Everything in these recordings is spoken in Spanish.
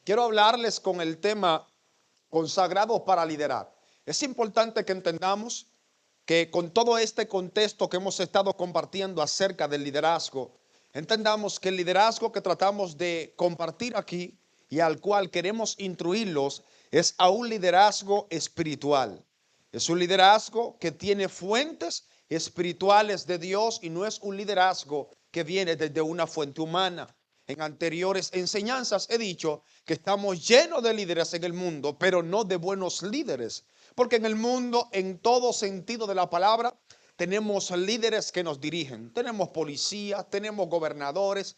quiero hablarles con el tema consagrado para liderar. Es importante que entendamos que con todo este contexto que hemos estado compartiendo acerca del liderazgo, entendamos que el liderazgo que tratamos de compartir aquí y al cual queremos instruirlos es a un liderazgo espiritual. Es un liderazgo que tiene fuentes espirituales de Dios y no es un liderazgo que viene desde una fuente humana. En anteriores enseñanzas he dicho que estamos llenos de líderes en el mundo, pero no de buenos líderes. Porque en el mundo, en todo sentido de la palabra, tenemos líderes que nos dirigen. Tenemos policías, tenemos gobernadores,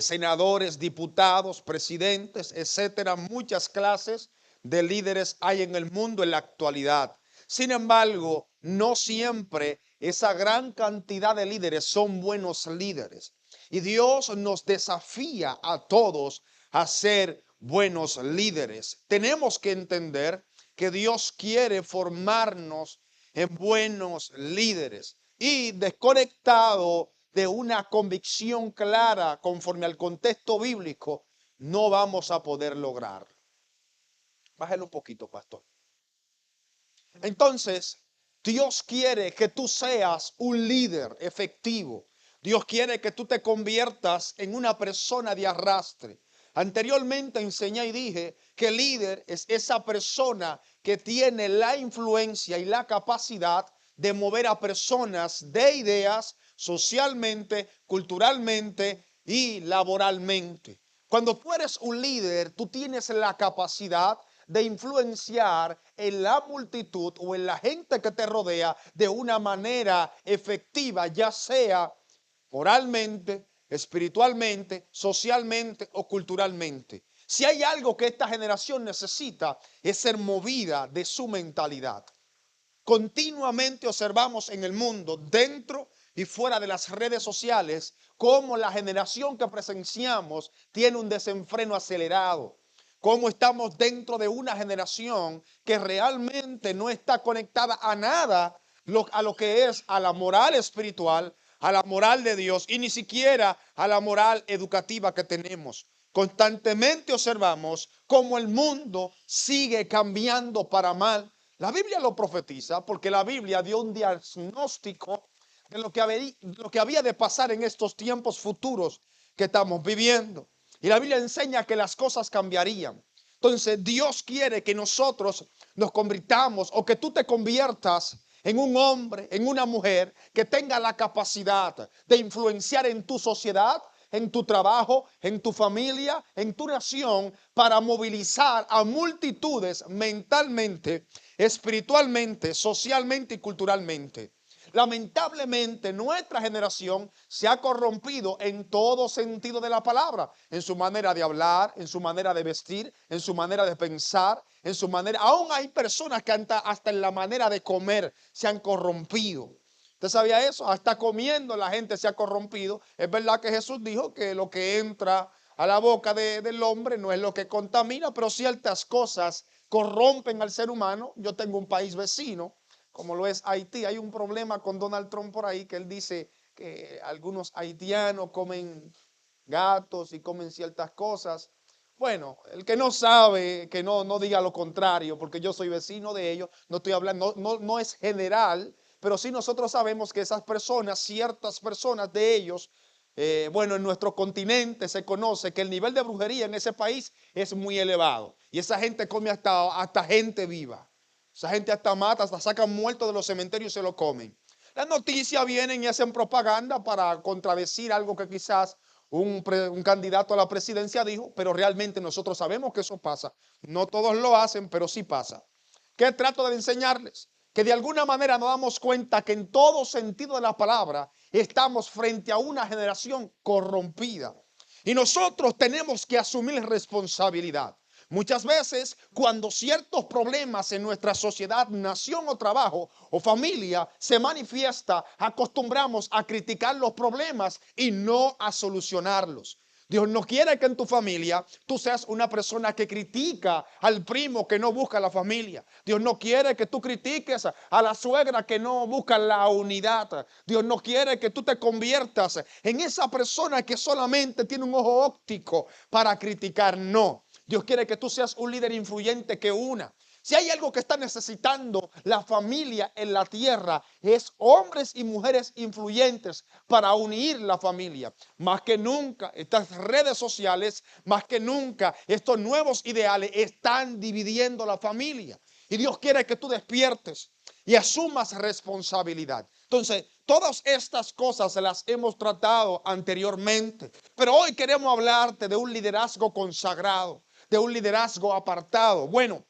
senadores, diputados, presidentes, etcétera. Muchas clases de líderes hay en el mundo en la actualidad. Sin embargo, no siempre esa gran cantidad de líderes son buenos líderes. Y Dios nos desafía a todos a ser buenos líderes. Tenemos que entender que Dios quiere formarnos en buenos líderes. Y desconectado de una convicción clara conforme al contexto bíblico, no vamos a poder lograr. Bájale un poquito, pastor. Entonces, Dios quiere que tú seas un líder efectivo. Dios quiere que tú te conviertas en una persona de arrastre. Anteriormente enseñé y dije que el líder es esa persona que tiene la influencia y la capacidad de mover a personas de ideas socialmente, culturalmente y laboralmente. Cuando tú eres un líder, tú tienes la capacidad de influenciar en la multitud o en la gente que te rodea de una manera efectiva, ya sea moralmente, espiritualmente, socialmente o culturalmente. Si hay algo que esta generación necesita es ser movida de su mentalidad. Continuamente observamos en el mundo, dentro y fuera de las redes sociales, cómo la generación que presenciamos tiene un desenfreno acelerado. Cómo estamos dentro de una generación que realmente no está conectada a nada, a lo que es a la moral espiritual, a la moral de Dios y ni siquiera a la moral educativa que tenemos. Constantemente observamos cómo el mundo sigue cambiando para mal. La Biblia lo profetiza porque la Biblia dio un diagnóstico de lo que había de pasar en estos tiempos futuros que estamos viviendo. Y la Biblia enseña que las cosas cambiarían. Entonces Dios quiere que nosotros nos convirtamos o que tú te conviertas en un hombre, en una mujer que tenga la capacidad de influenciar en tu sociedad, en tu trabajo, en tu familia, en tu nación, para movilizar a multitudes mentalmente, espiritualmente, socialmente y culturalmente. Lamentablemente nuestra generación se ha corrompido en todo sentido de la palabra, en su manera de hablar, en su manera de vestir, en su manera de pensar, en su manera, aún hay personas que hasta en la manera de comer se han corrompido. ¿Usted sabía eso? Hasta comiendo la gente se ha corrompido. Es verdad que Jesús dijo que lo que entra a la boca del hombre no es lo que contamina, pero ciertas cosas corrompen al ser humano. Yo tengo un país vecino, como lo es Haití. Hay un problema con Donald Trump por ahí, que él dice que algunos haitianos comen gatos y comen ciertas cosas. Bueno, el que no sabe, que no diga lo contrario, porque yo soy vecino de ellos, no estoy hablando, no es general, pero sí nosotros sabemos que esas personas, ciertas personas de ellos, bueno, en nuestro continente se conoce que el nivel de brujería en ese país es muy elevado. Y esa gente come hasta gente viva. Esa gente hasta mata, hasta sacan muertos de los cementerios y se lo comen. Las noticias vienen y hacen propaganda para contradecir algo que quizás un candidato a la presidencia dijo, pero realmente nosotros sabemos que eso pasa. No todos lo hacen, pero sí pasa. ¿Qué trato de enseñarles? Que de alguna manera nos damos cuenta que en todo sentido de la palabra estamos frente a una generación corrompida. Y nosotros tenemos que asumir responsabilidad. Muchas veces, cuando ciertos problemas en nuestra sociedad, nación o trabajo o familia se manifiesta, acostumbramos a criticar los problemas y no a solucionarlos. Dios no quiere que en tu familia tú seas una persona que critica al primo que no busca la familia. Dios no quiere que tú critiques a la suegra que no busca la unidad. Dios no quiere que tú te conviertas en esa persona que solamente tiene un ojo óptico para criticar. No. Dios quiere que tú seas un líder influyente que una. Si hay algo que está necesitando la familia en la tierra, es hombres y mujeres influyentes para unir la familia. Más que nunca, estas redes sociales, más que nunca, estos nuevos ideales están dividiendo la familia. Y Dios quiere que tú despiertes y asumas responsabilidad. Entonces, todas estas cosas las hemos tratado anteriormente, pero hoy queremos hablarte de un liderazgo consagrado, de un liderazgo apartado. Bueno,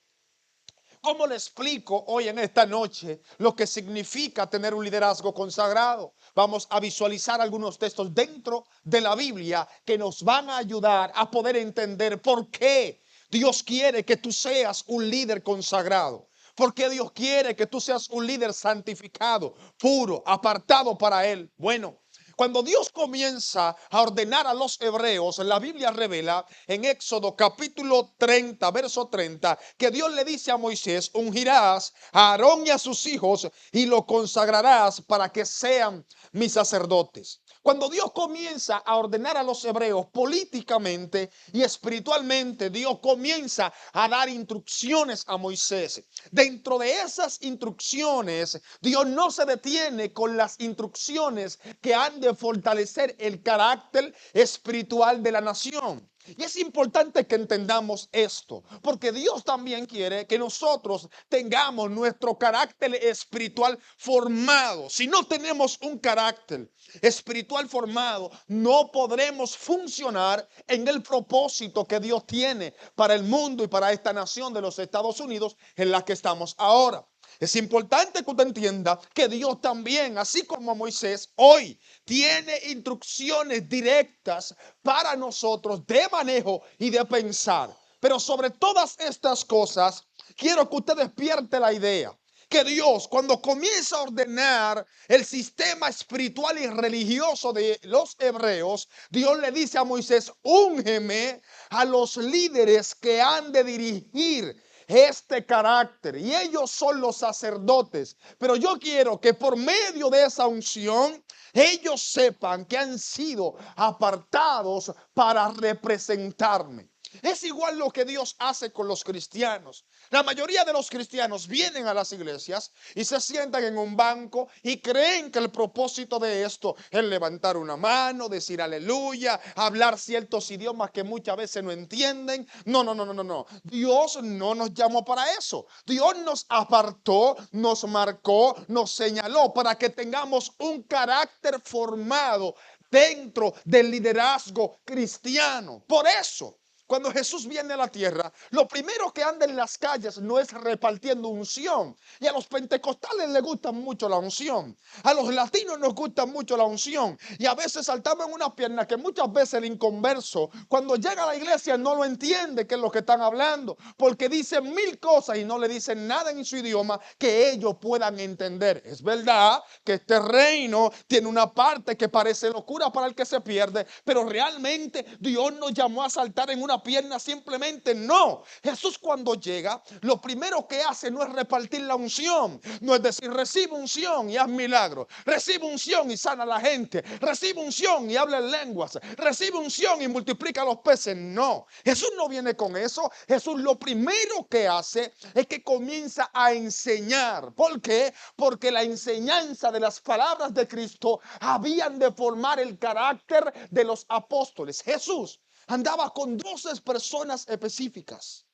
¿cómo le explico hoy en esta noche lo que significa tener un liderazgo consagrado? Vamos a visualizar algunos textos dentro de la Biblia que nos van a ayudar a poder entender por qué Dios quiere que tú seas un líder consagrado. ¿Por qué Dios quiere que tú seas un líder santificado, puro, apartado para Él? Bueno, cuando Dios comienza a ordenar a los hebreos, la Biblia revela en Éxodo capítulo 30, verso 30, que Dios le dice a Moisés: ungirás a Aarón y a sus hijos y lo consagrarás para que sean mis sacerdotes. Cuando Dios comienza a ordenar a los hebreos políticamente y espiritualmente, Dios comienza a dar instrucciones a Moisés. Dentro de esas instrucciones, Dios no se detiene con las instrucciones que han de fortalecer el carácter espiritual de la nación. Y es importante que entendamos esto, porque Dios también quiere que nosotros tengamos nuestro carácter espiritual formado. Si no tenemos un carácter espiritual formado, no podremos funcionar en el propósito que Dios tiene para el mundo y para esta nación de los Estados Unidos en la que estamos ahora. Es importante que usted entienda que Dios también, así como Moisés, hoy tiene instrucciones directas para nosotros de manejo y de pensar. Pero sobre todas estas cosas, quiero que usted despierte la idea que Dios, cuando comienza a ordenar el sistema espiritual y religioso de los hebreos, Dios le dice a Moisés: úngeme a los líderes que han de dirigir este carácter, y ellos son los sacerdotes. Pero yo quiero que por medio de esa unción ellos sepan que han sido apartados para representarme. Es igual lo que Dios hace con los cristianos. La mayoría de los cristianos vienen a las iglesias y se sientan en un banco y creen que el propósito de esto es levantar una mano, decir aleluya, hablar ciertos idiomas que muchas veces no entienden. No, no, no, no, no, no. Dios no nos llamó para eso. Dios nos apartó, nos marcó, nos señaló para que tengamos un carácter formado dentro del liderazgo cristiano. Por eso, cuando Jesús viene a la tierra, lo primero que anda en las calles no es repartiendo unción. Y a los pentecostales les gusta mucho la unción. A los latinos nos gusta mucho la unción. Y a veces saltamos en una pierna que muchas veces el inconverso, cuando llega a la iglesia, no lo entiende qué es lo que están hablando. Porque dicen mil cosas y no le dicen nada en su idioma que ellos puedan entender. Es verdad que este reino tiene una parte que parece locura para el que se pierde, pero realmente Dios nos llamó a saltar en una pierna simplemente. No, Jesús cuando llega, lo primero que hace no es repartir la unción, no es decir recibe unción y haz milagros, recibe unción y sana a la gente, recibe unción y habla en lenguas, recibe unción y multiplica los peces. No, Jesús no viene con eso. Jesús lo primero que hace es que comienza a enseñar. ¿Por qué? Porque la enseñanza de las palabras de Cristo habían de formar el carácter de los apóstoles. Jesús andaba con 12 personas específicas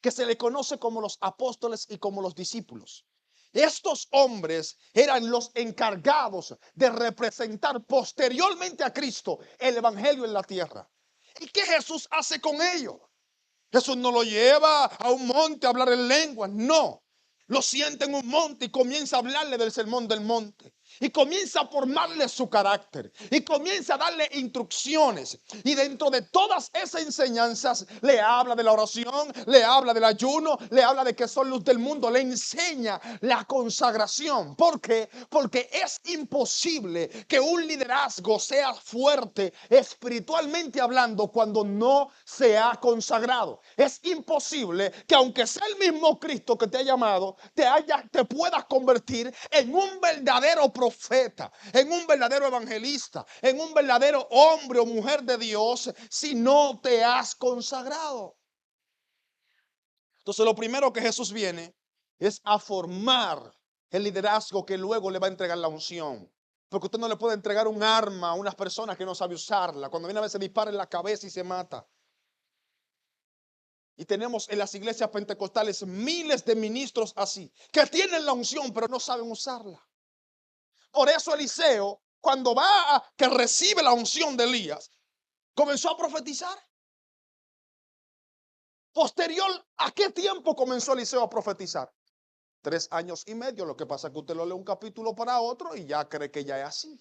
que se le conoce como los apóstoles y como los discípulos. Estos hombres eran los encargados de representar posteriormente a Cristo el evangelio en la tierra. ¿Y qué Jesús hace con ellos? Jesús no lo lleva a un monte a hablar en lenguas, no. Lo sienta en un monte y comienza a hablarle del sermón del monte. Y comienza a formarle su carácter. Y comienza a darle instrucciones. Y dentro de todas esas enseñanzas le habla de la oración, le habla del ayuno, le habla de que son luz del mundo, le enseña la consagración. ¿Por qué? Porque es imposible que un liderazgo sea fuerte espiritualmente hablando cuando no se ha consagrado. Es imposible que aunque sea el mismo Cristo que te ha llamado, te puedas convertir en un verdadero profeta profeta, en un verdadero evangelista, en un verdadero hombre o mujer de Dios si no te has consagrado. Entonces lo primero que Jesús viene es a formar el liderazgo que luego le va a entregar la unción. Porque usted no le puede entregar un arma a unas personas que no sabe usarla. Cuando viene a veces dispara en la cabeza y se mata. Y tenemos en las iglesias pentecostales miles de ministros así, que tienen la unción pero no saben usarla. Por eso Eliseo, cuando que recibe la unción de Elías, comenzó a profetizar. Posterior, ¿a qué tiempo comenzó Eliseo a profetizar? 3 años y medio. Lo que pasa es que usted lo lee un capítulo para otro y ya cree que ya es así.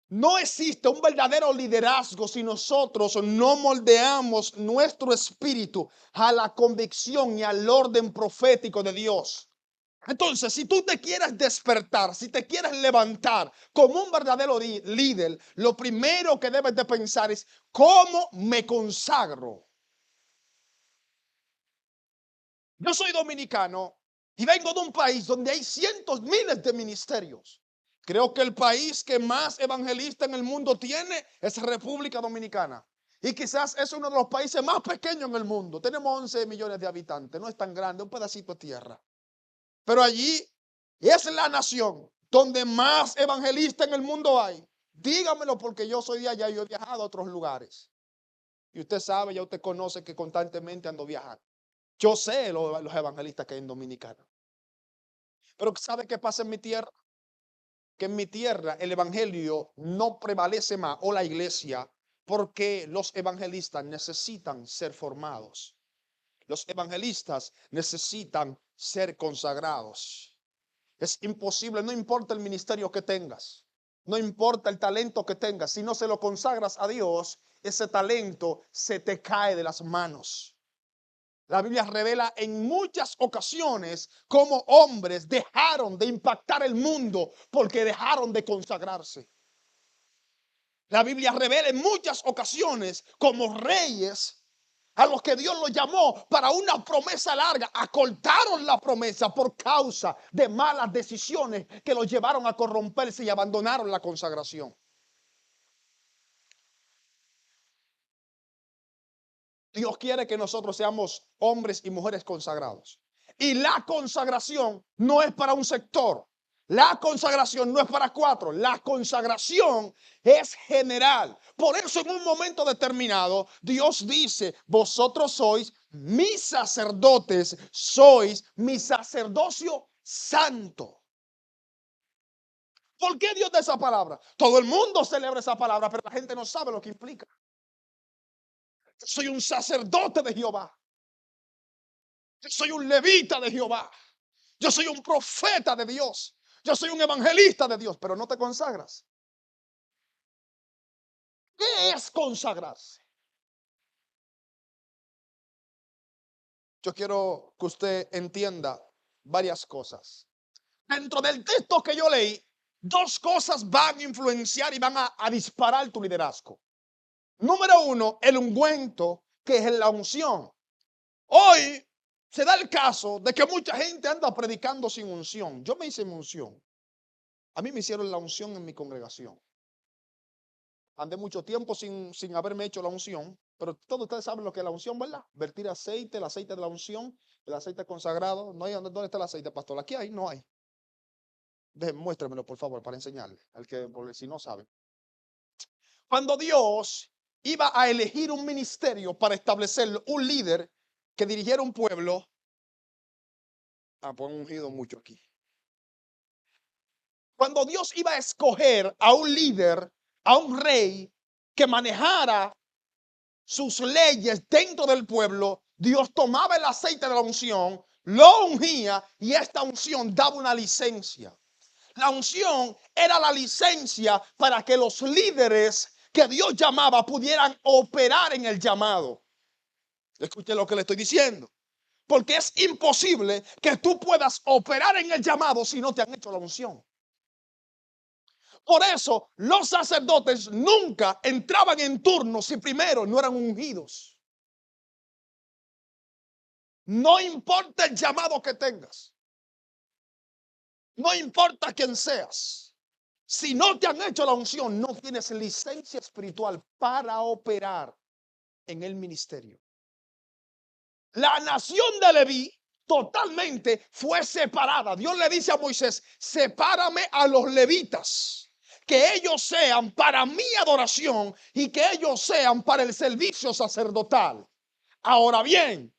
No existe un verdadero liderazgo si nosotros no moldeamos nuestro espíritu a la convicción y al orden profético de Dios. Entonces, si tú te quieres despertar, si te quieres levantar como un verdadero líder, lo primero que debes de pensar es ¿cómo me consagro? Yo soy dominicano y vengo de un país donde hay cientos, miles de ministerios. Creo que el país que más evangelistas en el mundo tiene es República Dominicana. Y quizás es uno de los países más pequeños en el mundo. Tenemos 11 millones de habitantes, no es tan grande, un pedacito de tierra. Pero allí es la nación donde más evangelistas en el mundo hay. Dígamelo porque yo soy de allá y yo he viajado a otros lugares. Y usted sabe, ya usted conoce que constantemente ando viajando. Yo sé los evangelistas que hay en Dominicana. Pero ¿sabe qué pasa en mi tierra? Que en mi tierra el evangelio no prevalece más, o la iglesia, porque los evangelistas necesitan ser formados. Los evangelistas necesitan ser consagrados. Es imposible, no importa el ministerio que tengas, no importa el talento que tengas, si no se lo consagras a Dios, ese talento se te cae de las manos. La Biblia revela en muchas ocasiones cómo hombres dejaron de impactar el mundo porque dejaron de consagrarse. La Biblia revela en muchas ocasiones como reyes a los que Dios los llamó para una promesa larga, acortaron la promesa por causa de malas decisiones que los llevaron a corromperse y abandonaron la consagración. Dios quiere que nosotros seamos hombres y mujeres consagrados. Y la consagración no es para un sector. La consagración no es para 4. La consagración es general. Por eso en un momento determinado Dios dice, vosotros sois mis sacerdotes, sois mi sacerdocio santo. ¿Por qué Dios da esa palabra? Todo el mundo celebra esa palabra, pero la gente no sabe lo que implica. Yo soy un sacerdote de Jehová. Yo soy un levita de Jehová. Yo soy un profeta de Dios. Yo soy un evangelista de Dios, pero no te consagras. ¿Qué es consagrarse? Yo quiero que usted entienda varias cosas. Dentro del texto que yo leí, 2 cosas van a influenciar y van a disparar tu liderazgo. Número 1, el ungüento, que es la unción. Hoy se da el caso de que mucha gente anda predicando sin unción. Yo me hice mi unción. A mí me hicieron la unción en mi congregación. Andé mucho tiempo sin haberme hecho la unción, pero todos ustedes saben lo que es la unción, ¿verdad? Vertir aceite, el aceite de la unción, el aceite consagrado. No hay, ¿dónde está el aceite, pastor? Aquí hay, no hay. Muéstremelo, por favor, para enseñarle, porque si no sabe. Cuando Dios iba a elegir un ministerio para establecer un líder que dirigiera un pueblo, pues han ungido mucho aquí. Cuando Dios iba a escoger a un líder, a un rey que manejara sus leyes dentro del pueblo, Dios tomaba el aceite de la unción, lo ungía y esta unción daba una licencia. La unción era la licencia para que los líderes que Dios llamaba pudieran operar en el llamado. Escuche lo que le estoy diciendo. Porque es imposible que tú puedas operar en el llamado si no te han hecho la unción. Por eso los sacerdotes nunca entraban en turno si primero no eran ungidos. No importa el llamado que tengas. No importa quién seas. Si no te han hecho la unción, no tienes licencia espiritual para operar en el ministerio. La nación de Leví totalmente fue separada. Dios le dice a Moisés: sepárame a los levitas, que ellos sean para mi adoración y que ellos sean para el servicio sacerdotal. Ahora bien,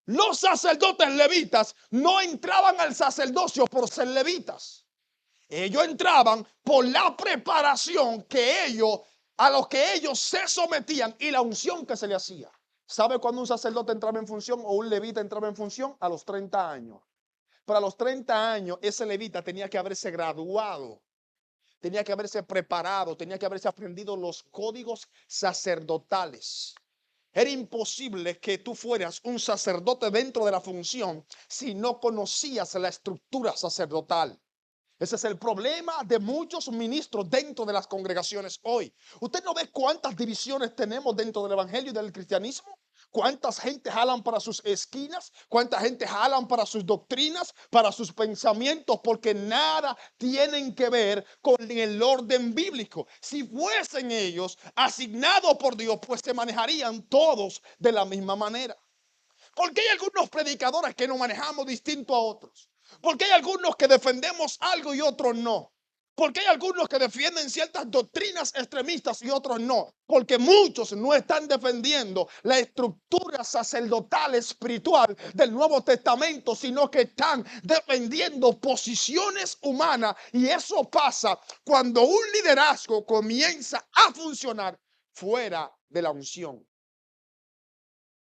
los sacerdotes levitas no entraban al sacerdocio por ser levitas. Ellos entraban por la preparación a lo que ellos se sometían y la unción que se le hacía. ¿Sabe cuándo un sacerdote entraba en función o un levita entraba en función? A los 30 años. Pero a los 30 años ese levita tenía que haberse graduado, tenía que haberse preparado, tenía que haberse aprendido los códigos sacerdotales. Era imposible que tú fueras un sacerdote dentro de la función si no conocías la estructura sacerdotal. Ese es el problema de muchos ministros dentro de las congregaciones hoy. Usted no ve cuántas divisiones tenemos dentro del evangelio y del cristianismo. Cuántas gente jalan para sus esquinas, cuánta gente jalan para sus doctrinas, para sus pensamientos, porque nada tienen que ver con el orden bíblico. Si fuesen ellos asignados por Dios, pues se manejarían todos de la misma manera. Porque hay algunos predicadores que nos manejamos distinto a otros. Porque hay algunos que defendemos algo y otros no. Porque hay algunos que defienden ciertas doctrinas extremistas y otros no. Porque muchos no están defendiendo la estructura sacerdotal espiritual del Nuevo Testamento, sino que están defendiendo posiciones humanas. Y eso pasa cuando un liderazgo comienza a funcionar fuera de la unción.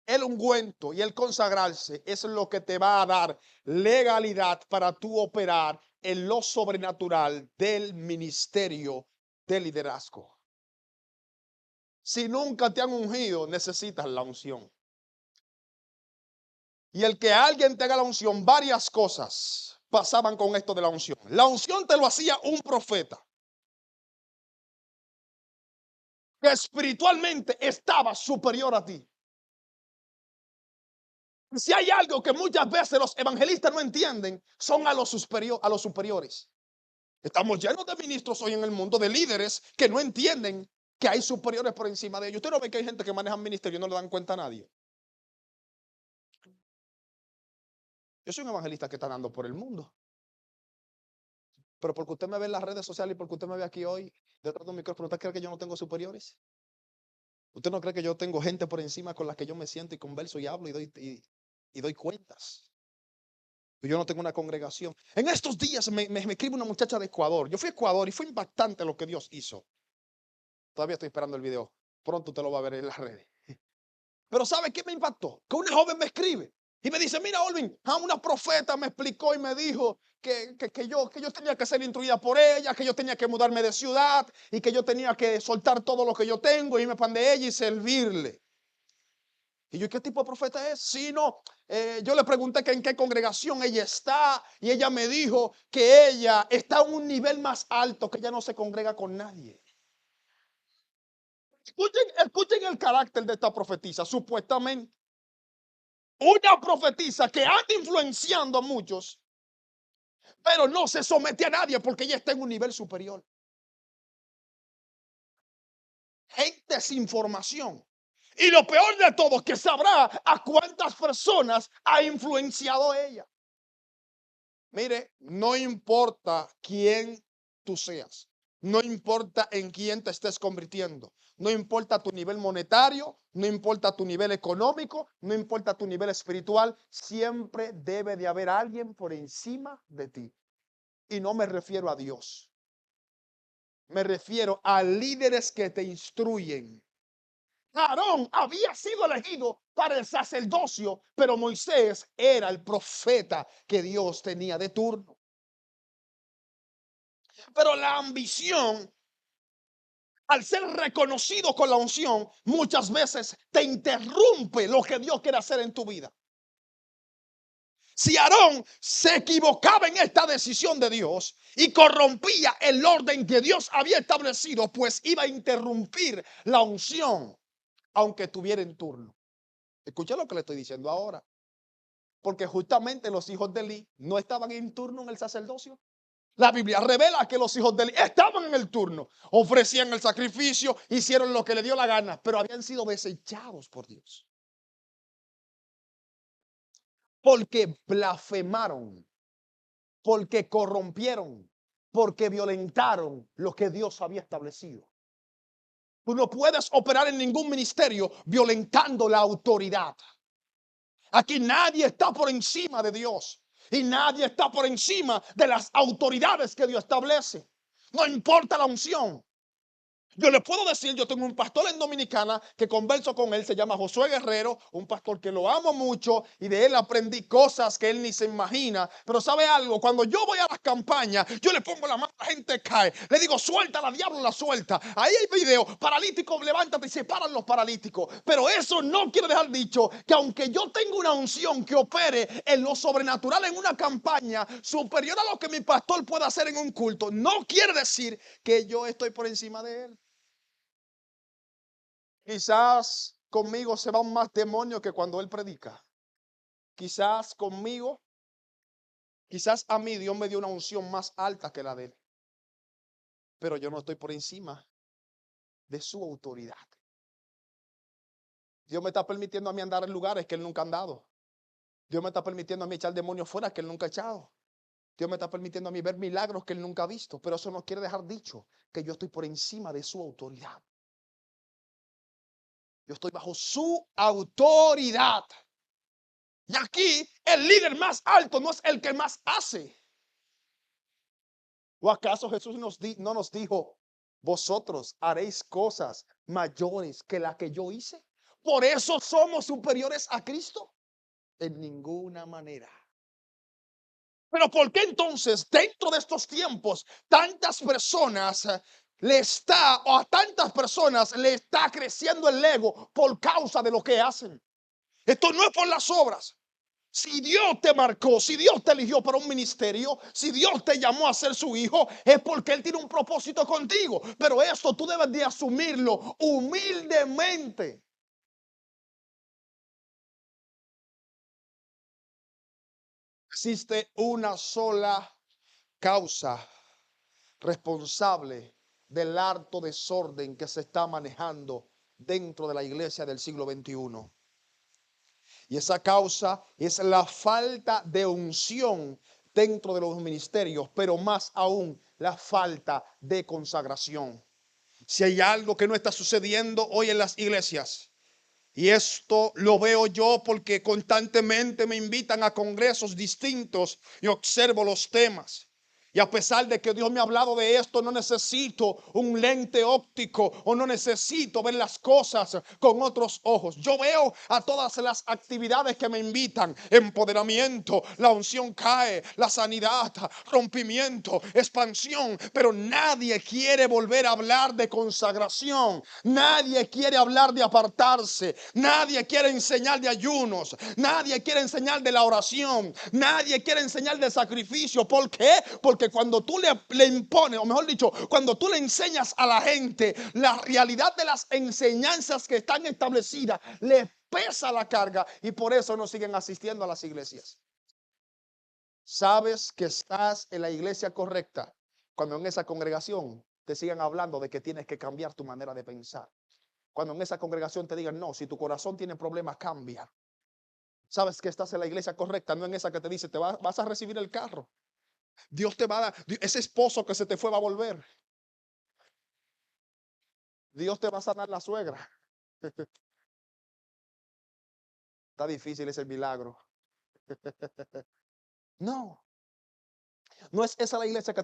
El ungüento y el consagrarse es lo que te va a dar legalidad para tú operar en lo sobrenatural del ministerio de liderazgo. Si nunca te han ungido, necesitas la unción. Y el que alguien te haga la unción, varias cosas pasaban con esto de la unción. La unción te lo hacía un profeta que espiritualmente estaba superior a ti. Si hay algo que muchas veces los evangelistas no entienden, son a los superiores. Estamos llenos de ministros hoy en el mundo, de líderes que no entienden que hay superiores por encima de ellos. Usted no ve que hay gente que maneja ministerio y no le dan cuenta a nadie. Yo soy un evangelista que está andando por el mundo. Pero porque usted me ve en las redes sociales y porque usted me ve aquí hoy detrás de un micrófono, ¿usted cree que yo no tengo superiores? ¿Usted no cree que yo tengo gente por encima con la que yo me siento y converso y hablo y doy cuentas? Yo no tengo una congregación. En estos días me escribe una muchacha de Ecuador. Yo fui a Ecuador y fue impactante lo que Dios hizo. Todavía estoy esperando el video. Pronto te lo va a ver en las redes. Pero ¿sabe qué me impactó? Que una joven me escribe y me dice: mira, Olvin, una profeta me explicó y me dijo que yo tenía que ser instruida por ella, que yo tenía que mudarme de ciudad y que yo tenía que soltar todo lo que yo tengo, irme pan de ella y servirle. Y yo: ¿qué tipo de profeta es? Sí, no. Yo le pregunté que en qué congregación ella está y ella me dijo que ella está a un nivel más alto, que ella no se congrega con nadie. Escuchen el carácter de esta profetisa. Supuestamente una profetisa que anda influenciando a muchos, pero no se somete a nadie porque ella está en un nivel superior. Gente sin formación. Y lo peor de todo es que sabrá a cuántas personas ha influenciado ella. Mire, no importa quién tú seas, no importa en quién te estés convirtiendo, no importa tu nivel monetario, no importa tu nivel económico, no importa tu nivel espiritual, siempre debe de haber alguien por encima de ti. Y no me refiero a Dios, me refiero a líderes que te instruyen. Aarón había sido elegido para el sacerdocio, pero Moisés era el profeta que Dios tenía de turno. Pero la ambición, al ser reconocido con la unción, muchas veces te interrumpe lo que Dios quiere hacer en tu vida. Si Aarón se equivocaba en esta decisión de Dios y corrompía el orden que Dios había establecido, pues iba a interrumpir la unción, aunque estuviera en turno. Escucha lo que le estoy diciendo ahora. Porque justamente los hijos de Eli no estaban en turno en el sacerdocio. La Biblia revela que los hijos de Eli estaban en el turno, ofrecían el sacrificio, hicieron lo que le dio la gana, pero habían sido desechados por Dios. Porque blasfemaron, porque corrompieron, porque violentaron lo que Dios había establecido. Tú no puedes operar en ningún ministerio violentando la autoridad. Aquí nadie está por encima de Dios y nadie está por encima de las autoridades que Dios establece. No importa la unción. Yo le puedo decir, yo tengo un pastor en Dominicana que converso con él, se llama Josué Guerrero, un pastor que lo amo mucho y de él aprendí cosas que él ni se imagina. Pero ¿sabe algo? Cuando yo voy a las campañas, yo le pongo la mano, la gente cae. Le digo, suelta, la diablo la suelta. Ahí hay video, paralíticos, levántate y se paran los paralíticos. Pero eso no quiere dejar dicho que aunque yo tenga una unción que opere en lo sobrenatural en una campaña superior a lo que mi pastor pueda hacer en un culto, no quiere decir que yo estoy por encima de él. Quizás conmigo se van más demonios que cuando él predica. Quizás conmigo, quizás a mí Dios me dio una unción más alta que la de él. Pero yo no estoy por encima de su autoridad. Dios me está permitiendo a mí andar en lugares que él nunca ha andado. Dios me está permitiendo a mí echar demonios fuera que él nunca ha echado. Dios me está permitiendo a mí ver milagros que él nunca ha visto. Pero eso no quiere dejar dicho que yo estoy por encima de su autoridad. Yo estoy bajo su autoridad. Y aquí el líder más alto no es el que más hace. ¿O acaso Jesús no nos dijo, vosotros haréis cosas mayores que las que yo hice? ¿Por eso somos superiores a Cristo? En ninguna manera. Pero ¿por qué entonces dentro de estos tiempos tantas personas o a tantas personas le está creciendo el ego por causa de lo que hacen? Esto no es por las obras. Si Dios te marcó, si Dios te eligió para un ministerio, si Dios te llamó a ser su hijo, es porque Él tiene un propósito contigo. Pero esto tú debes de asumirlo humildemente. Existe una sola causa responsable del harto desorden que se está manejando dentro de la iglesia del siglo XXI. Y esa causa es la falta de unción dentro de los ministerios, pero más aún la falta de consagración. Si hay algo que no está sucediendo hoy en las iglesias, y esto lo veo yo porque constantemente me invitan a congresos distintos y observo los temas. Y a pesar de que Dios me ha hablado de esto, no necesito un lente óptico o no necesito ver las cosas con otros ojos. Yo veo a todas las actividades que me invitan: empoderamiento, la unción cae, la sanidad, rompimiento, expansión. Pero nadie quiere volver a hablar de consagración. Nadie quiere hablar de apartarse. Nadie quiere enseñar de ayunos. Nadie quiere enseñar de la oración. Nadie quiere enseñar de sacrificio. ¿Por qué? Porque cuando tú le impones, o mejor dicho, cuando tú le enseñas a la gente la realidad de las enseñanzas que están establecidas, les pesa la carga y por eso no siguen asistiendo a las iglesias. Sabes que estás en la iglesia correcta cuando en esa congregación te sigan hablando de que tienes que cambiar tu manera de pensar. Cuando en esa congregación te digan, no, si tu corazón tiene problemas, cambia. Sabes que estás en la iglesia correcta, no en esa que te dice, vas a recibir el carro. Dios te va a dar, ese esposo que se te fue va a volver. Dios te va a sanar la suegra. Está difícil ese milagro. No, no es esa la iglesia que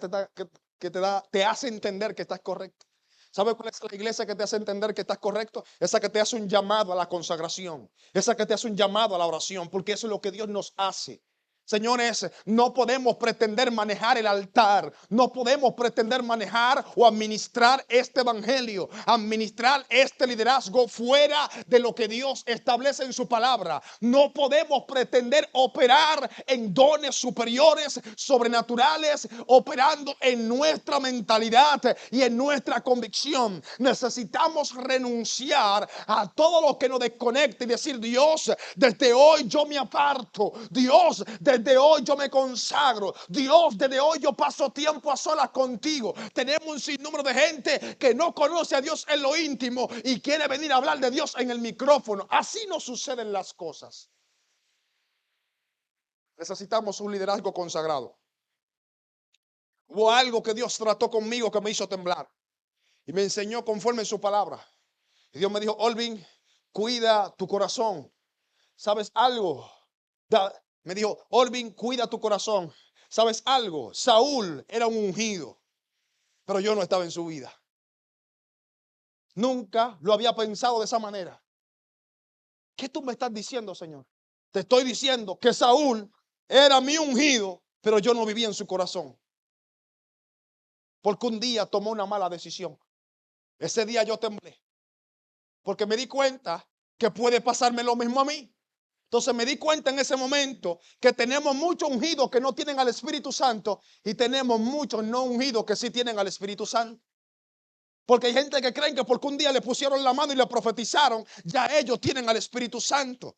te hace entender que estás correcto. ¿Sabe cuál es la iglesia que te hace entender que estás correcto? Esa que te hace un llamado a la consagración. Esa que te hace un llamado a la oración, porque eso es lo que Dios nos hace. Señores, no podemos pretender manejar el altar, no podemos pretender manejar o administrar este evangelio, administrar este liderazgo fuera de lo que Dios establece en su palabra. No podemos pretender operar en dones superiores, sobrenaturales, operando en nuestra mentalidad y en nuestra convicción. Necesitamos renunciar a todo lo que nos desconecte y decir, Dios, desde hoy yo me aparto. Dios, desde desde hoy yo me consagro. Dios, desde hoy yo paso tiempo a solas contigo. Tenemos un sinnúmero de gente que no conoce a Dios en lo íntimo y quiere venir a hablar de Dios en el micrófono. Así no suceden las cosas. Necesitamos un liderazgo consagrado. Hubo algo que Dios trató conmigo que me hizo temblar y me enseñó conforme en su palabra. Y Dios me dijo: Olvin, cuida tu corazón. ¿Sabes algo? Me dijo: Olvin, cuida tu corazón. ¿Sabes algo? Saúl era un ungido, pero yo no estaba en su vida. Nunca lo había pensado de esa manera. ¿Qué tú me estás diciendo, Señor? Te estoy diciendo que Saúl era mi ungido, pero yo no vivía en su corazón. Porque un día tomó una mala decisión. Ese día yo temblé. Porque me di cuenta que puede pasarme lo mismo a mí. Entonces me di cuenta en ese momento que tenemos muchos ungidos que no tienen al Espíritu Santo y tenemos muchos no ungidos que sí tienen al Espíritu Santo. Porque hay gente que creen que porque un día le pusieron la mano y le profetizaron, ya ellos tienen al Espíritu Santo.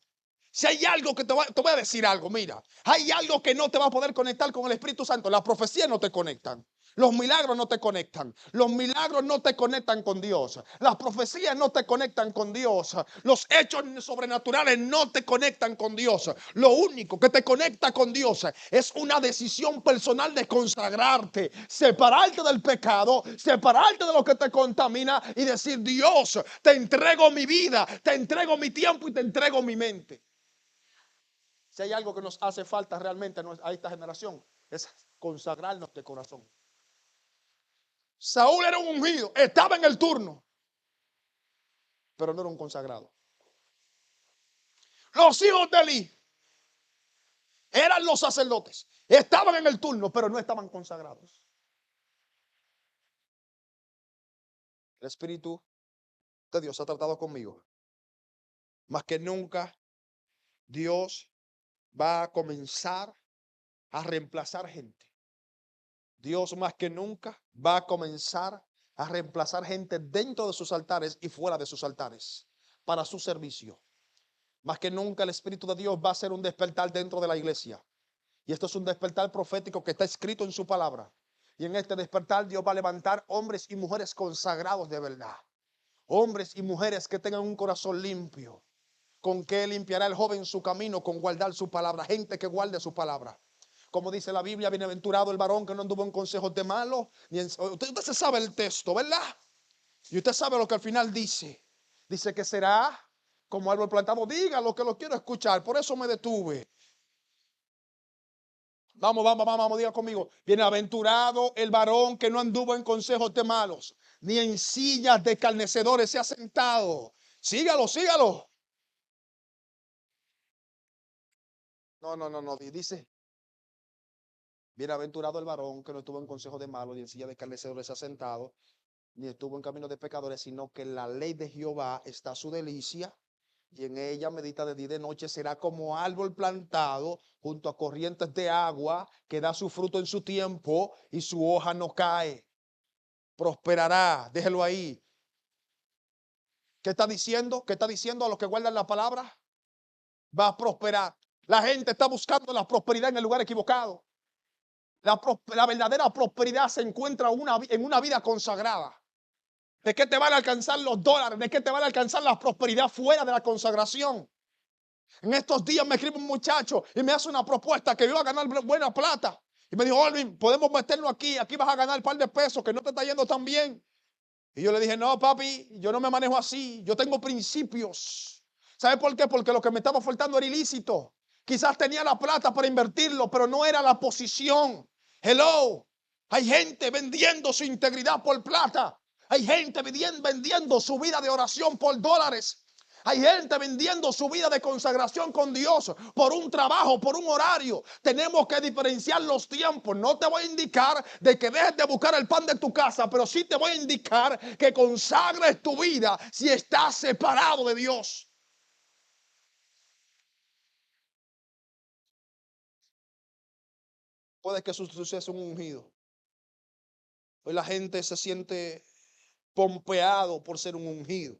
Si hay algo que te voy a decir algo, mira, hay algo que no te va a poder conectar con el Espíritu Santo. Las profecías no te conectan. Los milagros no te conectan. Los milagros no te conectan con Dios. Las profecías no te conectan con Dios. Los hechos sobrenaturales no te conectan con Dios. Lo único que te conecta con Dios es una decisión personal de consagrarte, separarte del pecado, separarte de lo que te contamina y decir: Dios, te entrego mi vida, te entrego mi tiempo y te entrego mi mente. Si hay algo que nos hace falta realmente a esta generación, es consagrarnos de corazón. Saúl era un ungido, estaba en el turno, pero no era un consagrado. Los hijos de Elí eran los sacerdotes, estaban en el turno, pero no estaban consagrados. El Espíritu de Dios ha tratado conmigo. Más que nunca, Dios va a comenzar a reemplazar gente. Dios más que nunca va a comenzar a reemplazar gente dentro de sus altares y fuera de sus altares para su servicio. Más que nunca el Espíritu de Dios va a hacer un despertar dentro de la iglesia. Y esto es un despertar profético que está escrito en su palabra. Y en este despertar Dios va a levantar hombres y mujeres consagrados de verdad. Hombres y mujeres que tengan un corazón limpio. ¿Con qué limpiará el joven su camino? Con guardar su palabra. Gente que guarde su palabra. Como dice la Biblia: bienaventurado el varón que no anduvo en consejos de malos. Usted se sabe el texto, ¿verdad? Y usted sabe lo que al final dice. Dice que será como árbol plantado. Diga lo que lo quiero escuchar. Por eso me detuve. Vamos, diga conmigo. Bienaventurado el varón que no anduvo en consejos de malos, ni en sillas de escarnecedores se ha sentado. Sígalo. No. Dice: bienaventurado el varón que no estuvo en consejo de malos, ni en silla de escarnecedores se ha sentado, ni estuvo en camino de pecadores, sino que en la ley de Jehová está su delicia, y en ella medita de día y de noche. Será como árbol plantado junto a corrientes de agua, que da su fruto en su tiempo y su hoja no cae. Prosperará. Déjelo ahí. ¿Qué está diciendo? ¿Qué está diciendo a los que guardan la palabra? Va a prosperar. La gente está buscando la prosperidad en el lugar equivocado. La verdadera prosperidad se encuentra en una vida consagrada. ¿De qué te van a alcanzar los dólares? ¿De qué te van a alcanzar la prosperidad fuera de la consagración? En estos días me escribe un muchacho y me hace una propuesta que iba a ganar buena plata. Y me dijo: Olvin, podemos meterlo aquí vas a ganar un par de pesos, que no te está yendo tan bien. Y yo le dije: no, papi, yo no me manejo así. Yo tengo principios. ¿Sabe por qué? Porque lo que me estaba faltando era ilícito. Quizás tenía la plata para invertirlo, pero no era la posición. Hello. Hay gente vendiendo su integridad por plata. Hay gente vendiendo su vida de oración por dólares. Hay gente vendiendo su vida de consagración con Dios por un trabajo, por un horario. Tenemos que diferenciar los tiempos. No te voy a indicar de que dejes de buscar el pan de tu casa, pero sí te voy a indicar que consagres tu vida si estás separado de Dios. Puede que su sea un ungido. Hoy la gente se siente pompeado por ser un ungido.